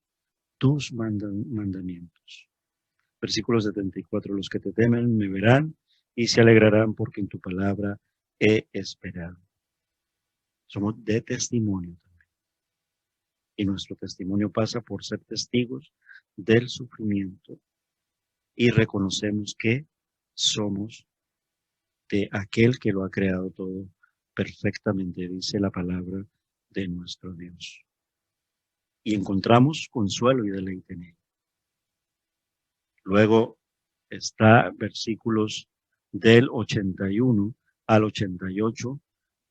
S3: tus mandamientos. Versículo 74. Los que te temen me verán y se alegrarán, porque en tu palabra he esperado. Somos de testimonio también. Y nuestro testimonio pasa por ser testigos del sufrimiento y reconocemos que somos de aquel que lo ha creado todo perfectamente, dice la palabra de nuestro Dios. Y encontramos consuelo y deleite en él. Luego está versículos del 81 al 88,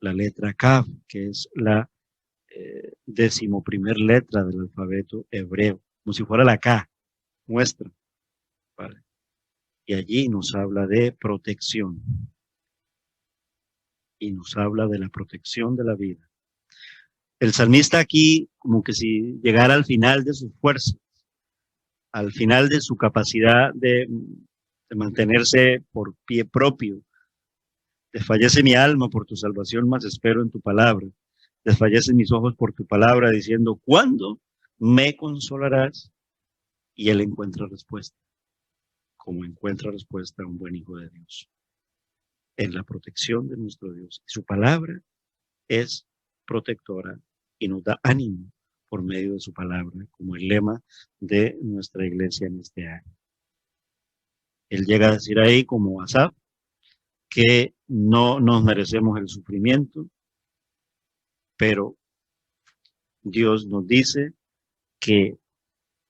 S3: la letra Kaf, que es la 11ª letra del alfabeto hebreo, como si fuera la K nuestra, ¿vale? Y allí nos habla de protección. Y nos habla de la protección de la vida. El salmista aquí, como que si llegara al final de sus fuerzas, al final de su capacidad de mantenerse por pie propio. Desfallece mi alma por tu salvación, mas espero en tu palabra. Desfallecen mis ojos por tu palabra, diciendo, ¿cuándo me consolarás? Y él encuentra respuesta, como encuentra respuesta un buen hijo de Dios, en la protección de nuestro Dios. Su palabra es protectora y nos da ánimo por medio de su palabra, como el lema de nuestra iglesia en este año. Él llega a decir ahí, como Asaf, que no nos merecemos el sufrimiento, pero Dios nos dice que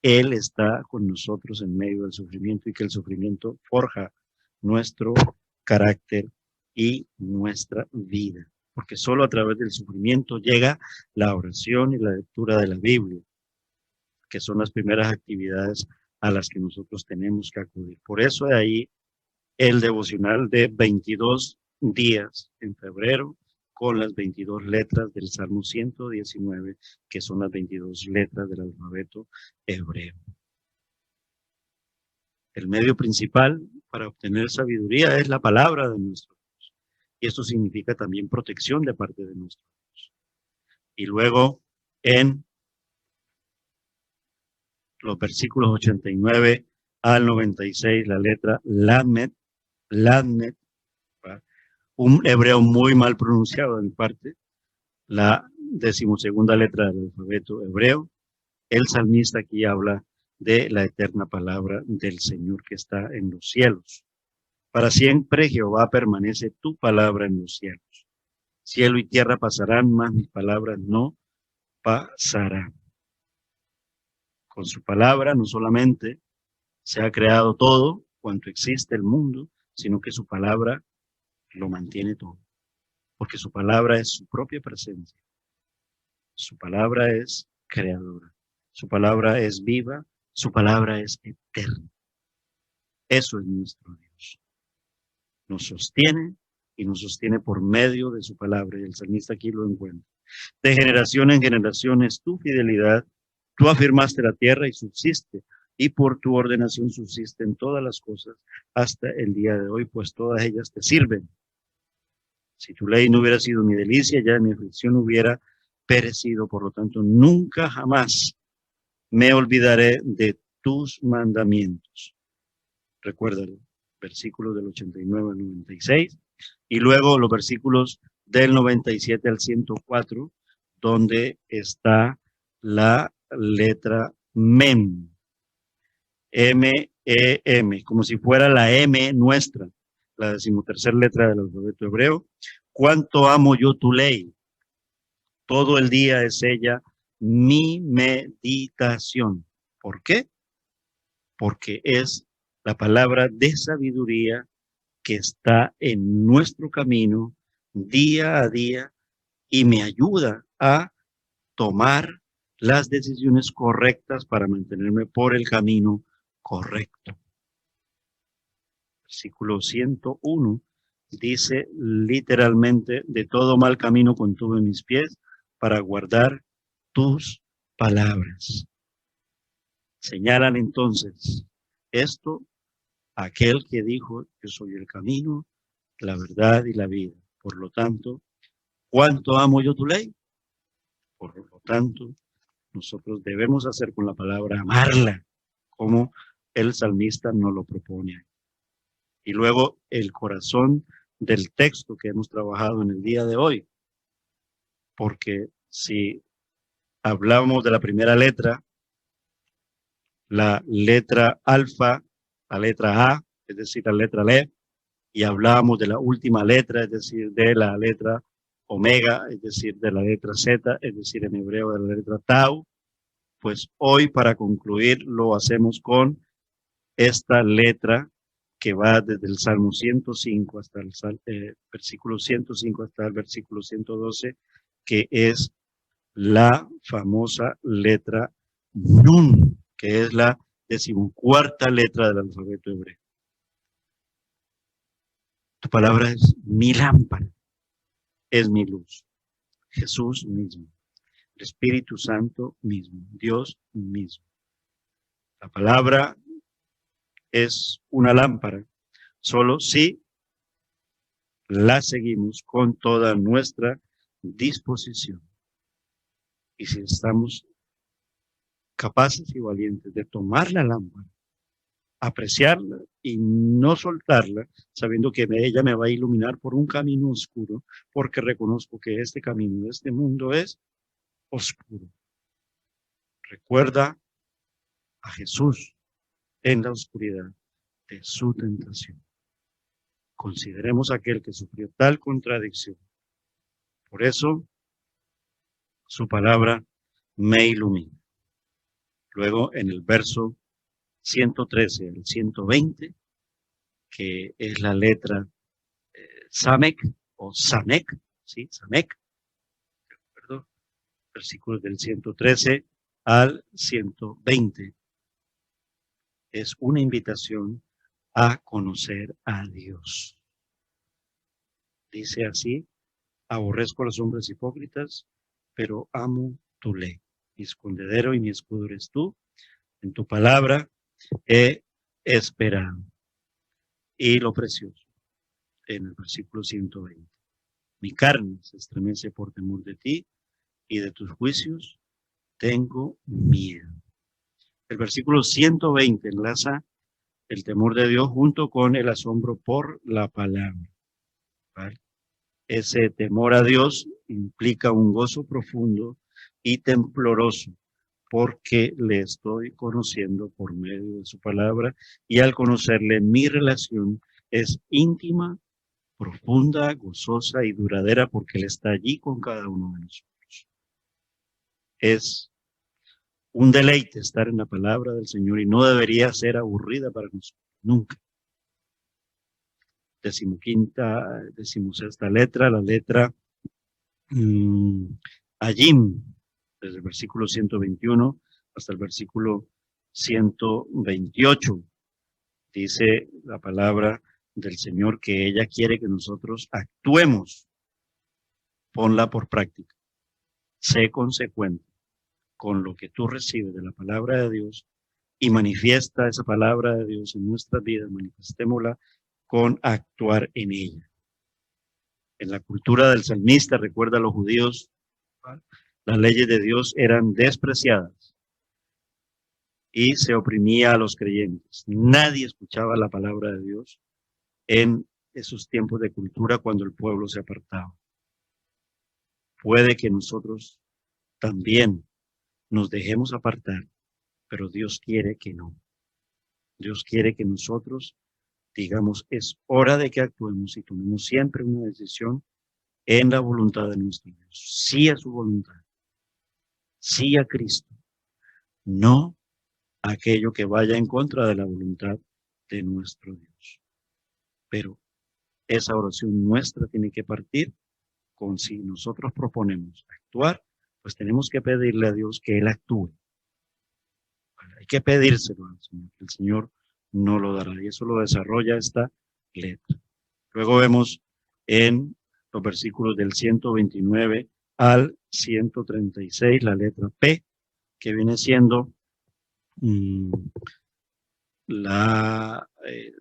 S3: Él está con nosotros en medio del sufrimiento y que el sufrimiento forja nuestro carácter y nuestra vida, porque solo a través del sufrimiento llega la oración y la lectura de la Biblia, que son las primeras actividades a las que nosotros tenemos que acudir. Por eso de ahí el devocional de 22 días en febrero con las 22 letras del Salmo 119, que son las 22 letras del alfabeto hebreo. El medio principal para obtener sabiduría es la palabra de nuestro Dios. Y esto significa también protección de parte de nuestro Dios. Y luego en los versículos 89 al 96, la letra Lamed, un hebreo muy mal pronunciado de mi parte, la 12ª letra del alfabeto hebreo. El salmista aquí habla de la eterna palabra del Señor que está en los cielos. Para siempre, Jehová, permanece tu palabra en los cielos. Cielo y tierra pasarán, mas mis palabras no pasarán. Con su palabra no solamente se ha creado todo cuanto existe el mundo, sino que su palabra lo mantiene todo, porque su palabra es su propia presencia. Su palabra es creadora, su palabra es viva, su palabra es eterna. Eso es nuestro Dios. Nos sostiene y nos sostiene por medio de su palabra, y el salmista aquí lo encuentra. De generación en generación es tu fidelidad, tú afirmaste la tierra y subsiste, y por tu ordenación subsisten todas las cosas hasta el día de hoy, pues todas ellas te sirven. Si tu ley no hubiera sido mi delicia, ya mi aflicción hubiera perecido. Por lo tanto, nunca jamás me olvidaré de tus mandamientos. Recuerda el versículo del 89 al 96 y luego los versículos del 97 al 104, donde está la letra Mem. M-E-M, como si fuera la M nuestra, la 13ª letra del alfabeto hebreo. Cuánto amo yo tu ley. Todo el día es ella mi meditación. ¿Por qué? Porque es la palabra de sabiduría que está en nuestro camino día a día y me ayuda a tomar las decisiones correctas para mantenerme por el camino correcto. Versículo 101 dice literalmente, de todo mal camino contuve mis pies para guardar tus palabras. Señalan entonces esto aquel que dijo, yo soy el camino, la verdad y la vida. Por lo tanto, ¿cuánto amo yo tu ley? Por lo tanto, nosotros debemos hacer con la palabra amarla, como el salmista nos lo propone. Y luego el corazón del texto que hemos trabajado en el día de hoy. Porque si hablamos de la primera letra, la letra alfa, la letra A, es decir, la letra Le, y hablábamos de la última letra, es decir, de la letra omega, es decir, de la letra Z, es decir, en hebreo de la letra Tau. Pues hoy, para concluir, lo hacemos con esta letra que va desde el Salmo 105 hasta el versículo 105 hasta el versículo 112, que es la famosa letra Nun, que es la 14ª letra del alfabeto hebreo. Tu palabra es mi lámpara, es mi luz. Jesús mismo, el Espíritu Santo mismo, Dios mismo. La palabra es una lámpara, solo si la seguimos con toda nuestra disposición. Y si estamos capaces y valientes de tomar la lámpara, apreciarla y no soltarla, sabiendo que ella me va a iluminar por un camino oscuro, porque reconozco que este camino de este mundo es oscuro. Recuerda a Jesús en la oscuridad de su tentación. Consideremos a aquel que sufrió tal contradicción. Por eso, su palabra me ilumina. Luego, en el verso 113 al 120, que es la letra Samek o Samek, ¿sí? Samek, perdón, versículos del 113 al 120. Es una invitación a conocer a Dios. Dice así: aborrezco a los hombres hipócritas, pero amo tu ley. Mi escondedero y mi escudo eres tú. En tu palabra he esperado. Y lo precioso, en el versículo 120. Mi carne se estremece por temor de ti, y de tus juicios tengo miedo. El versículo 120 enlaza el temor de Dios junto con el asombro por la palabra. ¿Vale? Ese temor a Dios implica un gozo profundo y tembloroso, porque le estoy conociendo por medio de su palabra, y al conocerle mi relación es íntima, profunda, gozosa y duradera, porque Él está allí con cada uno de nosotros. Es un deleite estar en la palabra del Señor y no debería ser aburrida para nosotros, nunca. 16ª letra, la letra Ayim, desde el versículo 121 hasta el versículo 128. Dice la palabra del Señor que ella quiere que nosotros actuemos. Ponla por práctica. Sé consecuente con lo que tú recibes de la palabra de Dios y manifiesta esa palabra de Dios en nuestras vidas. Manifestémosla con actuar en ella. En la cultura del salmista, recuerda a los judíos, las leyes de Dios eran despreciadas y se oprimía a los creyentes. Nadie escuchaba la palabra de Dios en esos tiempos de cultura cuando el pueblo se apartaba. Puede que nosotros también nos dejemos apartar, pero Dios quiere que no. Dios quiere que nosotros digamos, es hora de que actuemos y tomemos siempre una decisión en la voluntad de nuestro Dios. Sí a su voluntad, sí a Cristo, no a aquello que vaya en contra de la voluntad de nuestro Dios. Pero esa oración nuestra tiene que partir con si nosotros proponemos actuar, pues tenemos que pedirle a Dios que Él actúe. Hay que pedírselo al Señor, el Señor no lo dará, y eso lo desarrolla esta letra. Luego vemos en los versículos del 129 al 136 la letra P, que viene siendo la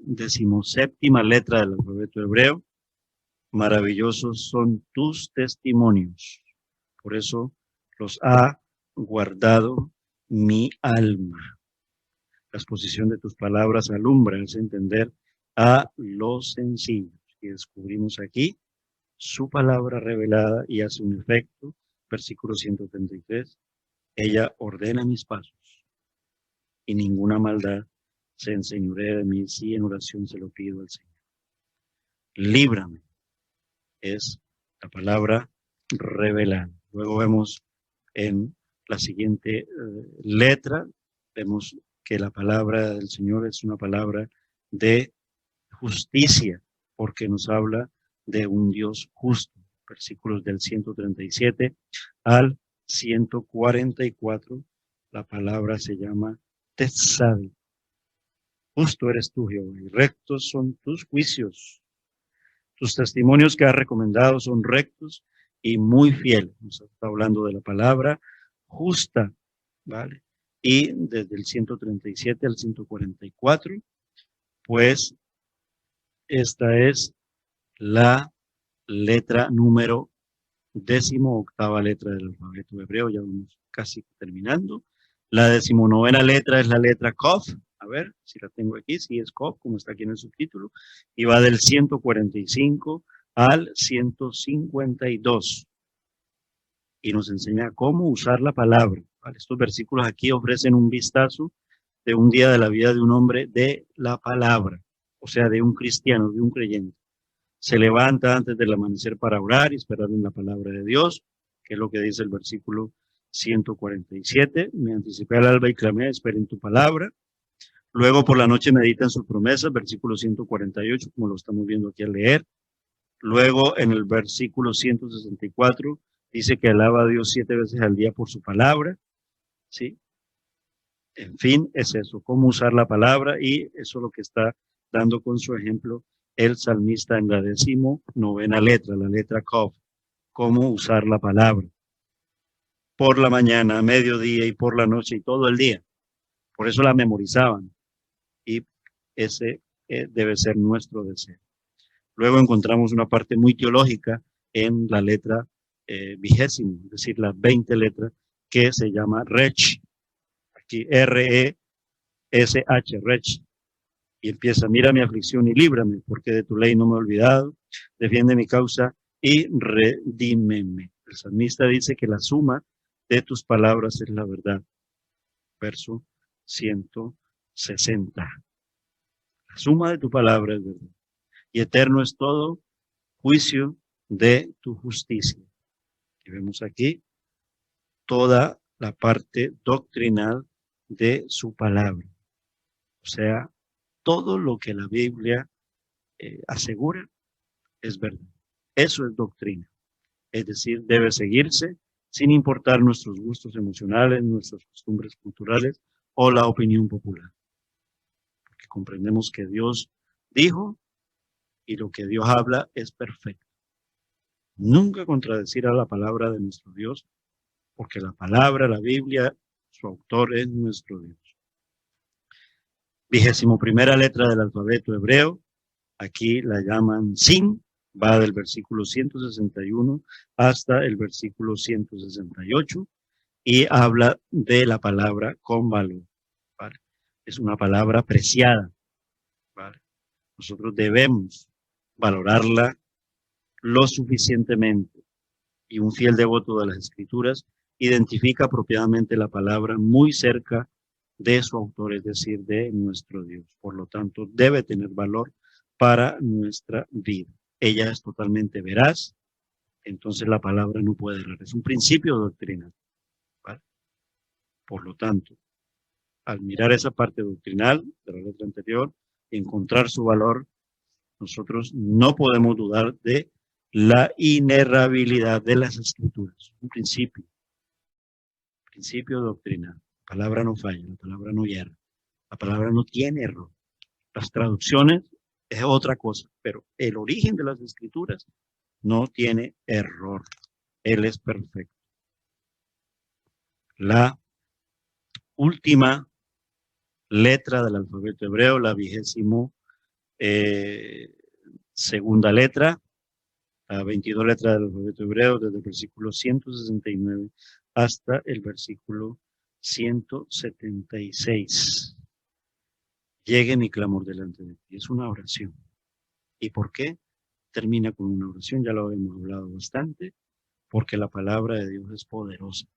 S3: 17ª letra del alfabeto hebreo. Maravillosos son tus testimonios, por eso los ha guardado mi alma. La exposición de tus palabras alumbra, hace entender a los sencillos. Y descubrimos aquí su palabra revelada y hace un efecto. Versículo 133. Ella ordena mis pasos y ninguna maldad se enseñorea de mí. Sí, en oración se lo pido al Señor. Líbrame es la palabra revelar. Luego vemos en la siguiente letra, vemos que la palabra del Señor es una palabra de justicia, porque nos habla de un Dios justo. Versículos del 137 al 144, la palabra se llama Tetzaveh. Justo eres tú, Jehová, y rectos son tus juicios. Tus testimonios que has recomendado son rectos y muy fieles. Nos está hablando de la palabra justa, ¿vale? Y desde el 137 al 144, pues esta es la letra número 18ª letra del alfabeto hebreo. Ya vamos casi terminando. La 19ª letra es la letra Kof. A ver si la tengo aquí, si es Kof, como está aquí en el subtítulo. Y va del 145 al 152. Y nos enseña cómo usar la palabra. ¿Vale? Estos versículos aquí ofrecen un vistazo de un día de la vida de un hombre de la palabra. O sea, de un cristiano, de un creyente. Se levanta antes del amanecer para orar y esperar en la palabra de Dios, que es lo que dice el versículo 147. Me anticipé al alba y clamé, esperen tu palabra. Luego por la noche medita en sus promesas, versículo 148, como lo estamos viendo aquí al leer. Luego en el versículo 164 dice que alaba a Dios 7 veces al día por su palabra. ¿Sí? En fin, es eso, cómo usar la palabra, y eso es lo que está dando con su ejemplo el salmista en la 19ª letra, la letra Kof, cómo usar la palabra. Por la mañana, a mediodía y por la noche y todo el día. Por eso la memorizaban. Y ese debe ser nuestro deseo. Luego encontramos una parte muy teológica en la letra 20ª, es decir, las 20 letras, que se llama Rech. Aquí R-E-S-H, Rech. Y empieza: mira mi aflicción y líbrame, porque de tu ley no me he olvidado, defiende mi causa y redímeme. El salmista dice que la suma de tus palabras es la verdad. Verso 160. La suma de tu palabra es verdad. Y eterno es todo juicio de tu justicia. Y vemos aquí toda la parte doctrinal de su palabra. O sea, todo lo que la Biblia asegura es verdad. Eso es doctrina. Es decir, debe seguirse sin importar nuestros gustos emocionales, nuestras costumbres culturales o la opinión popular. Porque comprendemos que Dios dijo y lo que Dios habla es perfecto. Nunca contradecir a la palabra de nuestro Dios, porque la palabra, la Biblia, su autor es nuestro Dios. 21ª letra del alfabeto hebreo, aquí la llaman Sin, va del versículo 161 hasta el versículo 168 y habla de la palabra con valor. ¿Vale? Es una palabra preciada. ¿Vale? Nosotros debemos valorarla lo suficientemente, y un fiel devoto de las Escrituras identifica apropiadamente la palabra muy cerca de su autor, es decir, de nuestro Dios. Por lo tanto, debe tener valor para nuestra vida. Ella es totalmente veraz, entonces la palabra no puede errar. Es un principio doctrinal. ¿Vale? Por lo tanto, al mirar esa parte doctrinal de la letra anterior y encontrar su valor, nosotros no podemos dudar de la inerrabilidad de las Escrituras. Un principio doctrinal. La palabra no falla, la palabra no hierra, la palabra no tiene error. Las traducciones es otra cosa, pero el origen de las Escrituras no tiene error. Él es perfecto. La última letra del alfabeto hebreo, la 22ª letra, la 22 letra del alfabeto hebreo, desde el versículo 169 hasta el versículo 176. Llegue mi clamor delante de ti. Es una oración. ¿Y por qué? Termina con una oración, ya lo hemos hablado bastante, porque la palabra de Dios es poderosa.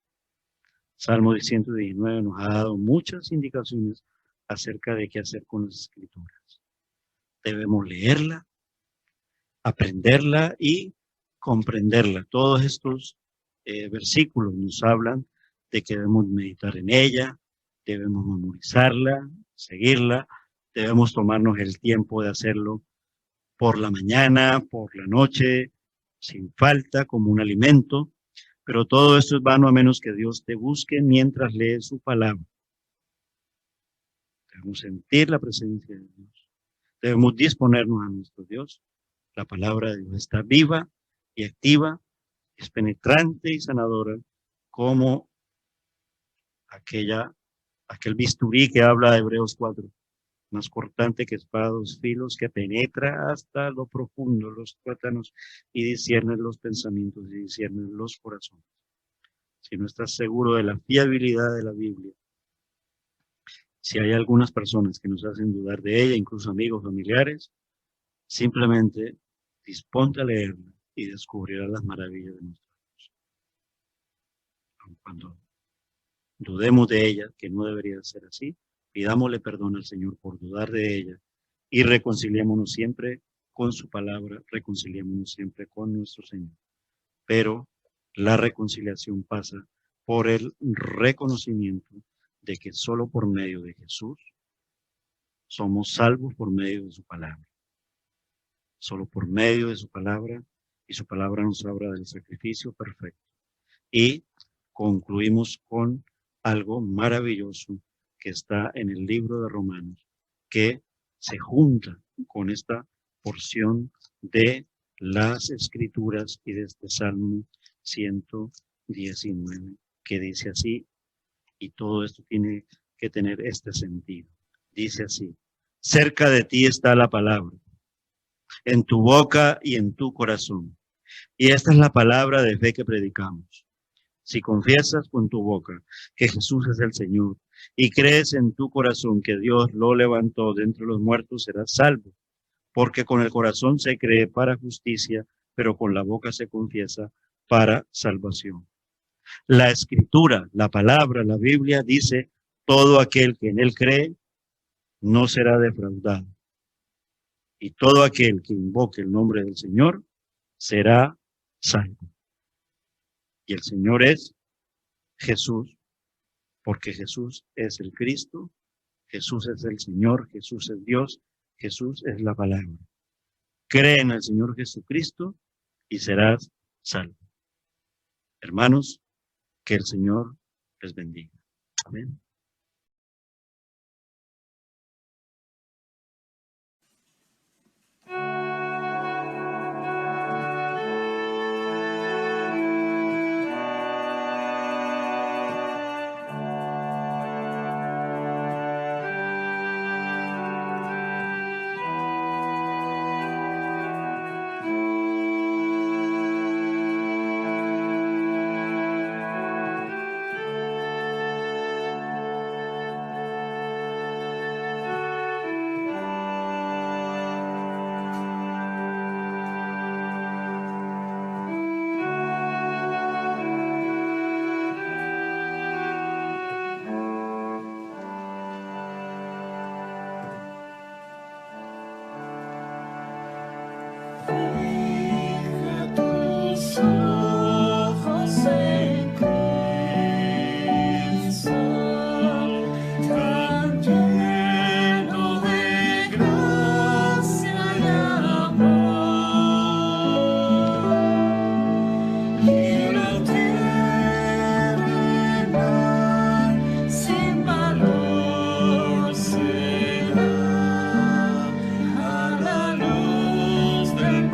S3: Salmo 119 nos ha dado muchas indicaciones acerca de qué hacer con las Escrituras. Debemos leerla, aprenderla y comprenderla. Todos estos versículos nos hablan de que debemos meditar en ella, debemos memorizarla, seguirla, debemos tomarnos el tiempo de hacerlo por la mañana, por la noche, sin falta, como un alimento. Pero todo esto es vano a menos que Dios te busque mientras lees su palabra. Debemos sentir la presencia de Dios. Debemos disponernos a nuestro Dios. La palabra de Dios está viva y activa, es penetrante y sanadora, como aquel bisturí que habla de Hebreos 4, más cortante que espada de dos filos, que penetra hasta lo profundo, los tuétanos, y discierne los pensamientos y discierne los corazones. Si no estás seguro de la fiabilidad de la Biblia, si hay algunas personas que nos hacen dudar de ella, incluso amigos, familiares, simplemente disponte a leerla y descubrirás las maravillas de nuestro Dios. Aun cuando dudemos de ella, que no debería ser así, pidámosle perdón al Señor por dudar de ella y reconciliémonos siempre con su palabra, reconciliémonos siempre con nuestro Señor. Pero la reconciliación pasa por el reconocimiento de que solo por medio de Jesús somos salvos por medio de su palabra. Solo por medio de su palabra, y su palabra nos habla del sacrificio perfecto. Y concluimos con algo maravilloso que está en el libro de Romanos, que se junta con esta porción de las Escrituras y de este Salmo 119, que dice así, y todo esto tiene que tener este sentido. Dice así: cerca de ti está la palabra, en tu boca y en tu corazón. Y esta es la palabra de fe que predicamos. Si confiesas con tu boca que Jesús es el Señor y crees en tu corazón que Dios lo levantó de entre los muertos, serás salvo. Porque con el corazón se cree para justicia, pero con la boca se confiesa para salvación. La Escritura, la palabra, la Biblia dice: todo aquel que en él cree no será defraudado. Y todo aquel que invoque el nombre del Señor será salvo. Y el Señor es Jesús, porque Jesús es el Cristo, Jesús es el Señor, Jesús es Dios, Jesús es la palabra. Cree en el Señor Jesucristo y serás salvo. Hermanos, que el Señor les bendiga. Amén.
S4: A la luz del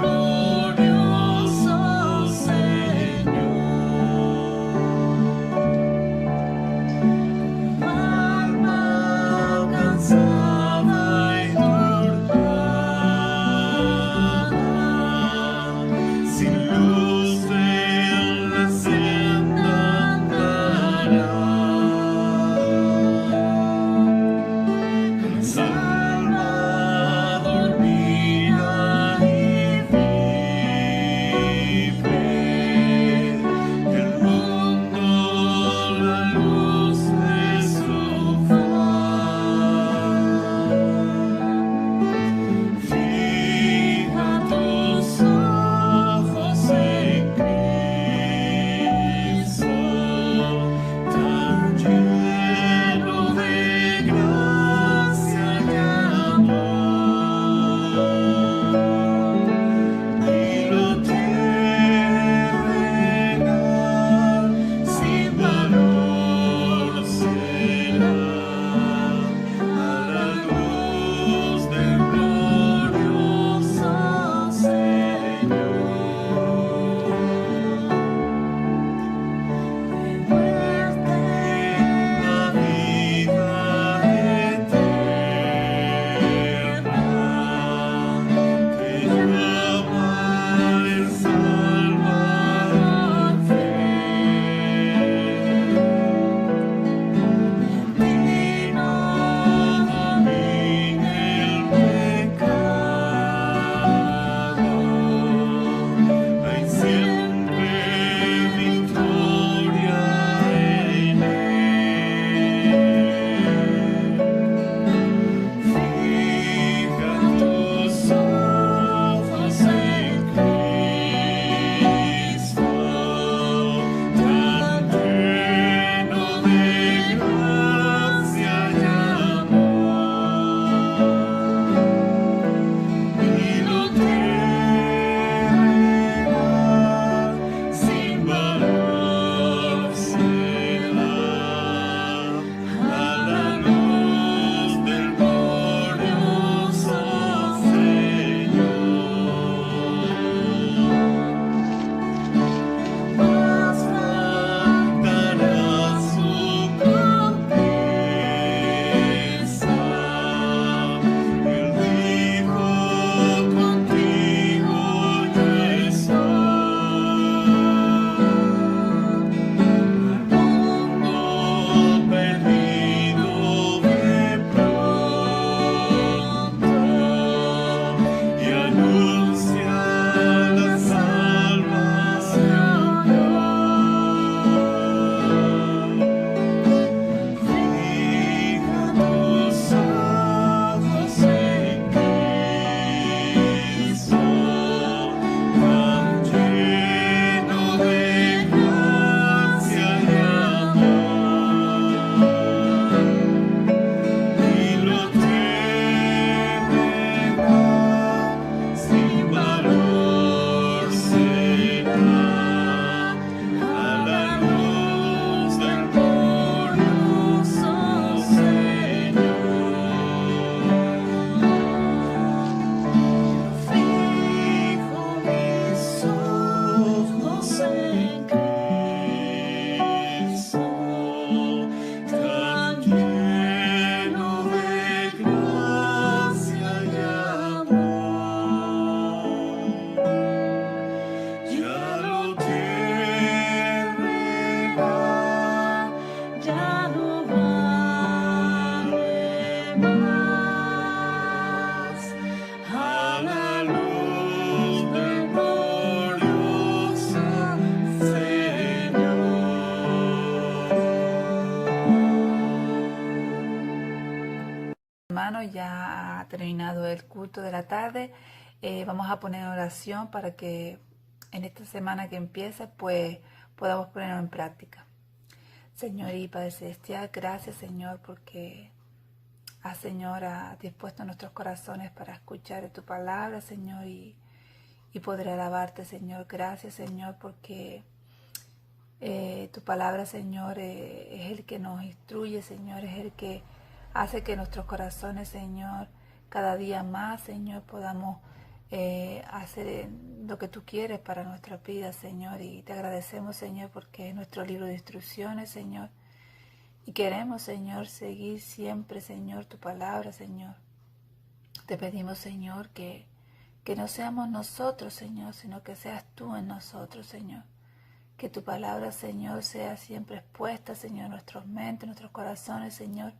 S1: ha terminado el culto de la tarde, vamos a poner en oración para que en esta semana que empieza, pues podamos ponerlo en práctica. Señor y Padre Celestial, gracias, Señor, porque Señor, ha dispuesto nuestros corazones para escuchar de tu palabra, Señor, y poder alabarte, Señor. Gracias, Señor, porque tu palabra, Señor, es el que nos instruye, Señor, es el que hace que nuestros corazones, Señor, cada día más, Señor, podamos hacer lo que tú quieres para nuestra vida, Señor. Y te agradecemos, Señor, porque es nuestro libro de instrucciones, Señor. Y queremos, Señor, seguir siempre, Señor, tu palabra, Señor. Te pedimos, Señor, que no seamos nosotros, Señor, sino que seas tú en nosotros, Señor. Que tu palabra, Señor, sea siempre expuesta, Señor, en nuestras mentes, en nuestros corazones, Señor.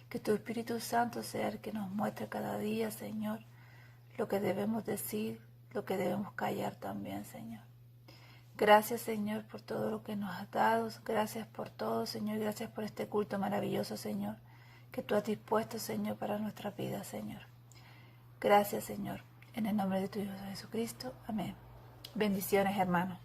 S1: Que tu Espíritu Santo sea el que nos muestre cada día, Señor, lo que debemos decir, lo que debemos callar también, Señor. Gracias, Señor, por todo lo que nos has dado. Gracias por todo, Señor. Gracias por este culto maravilloso, Señor, que tú has dispuesto, Señor, para nuestra vida, Señor. Gracias, Señor. En el nombre de tu Hijo Jesucristo. Amén. Bendiciones, hermanos.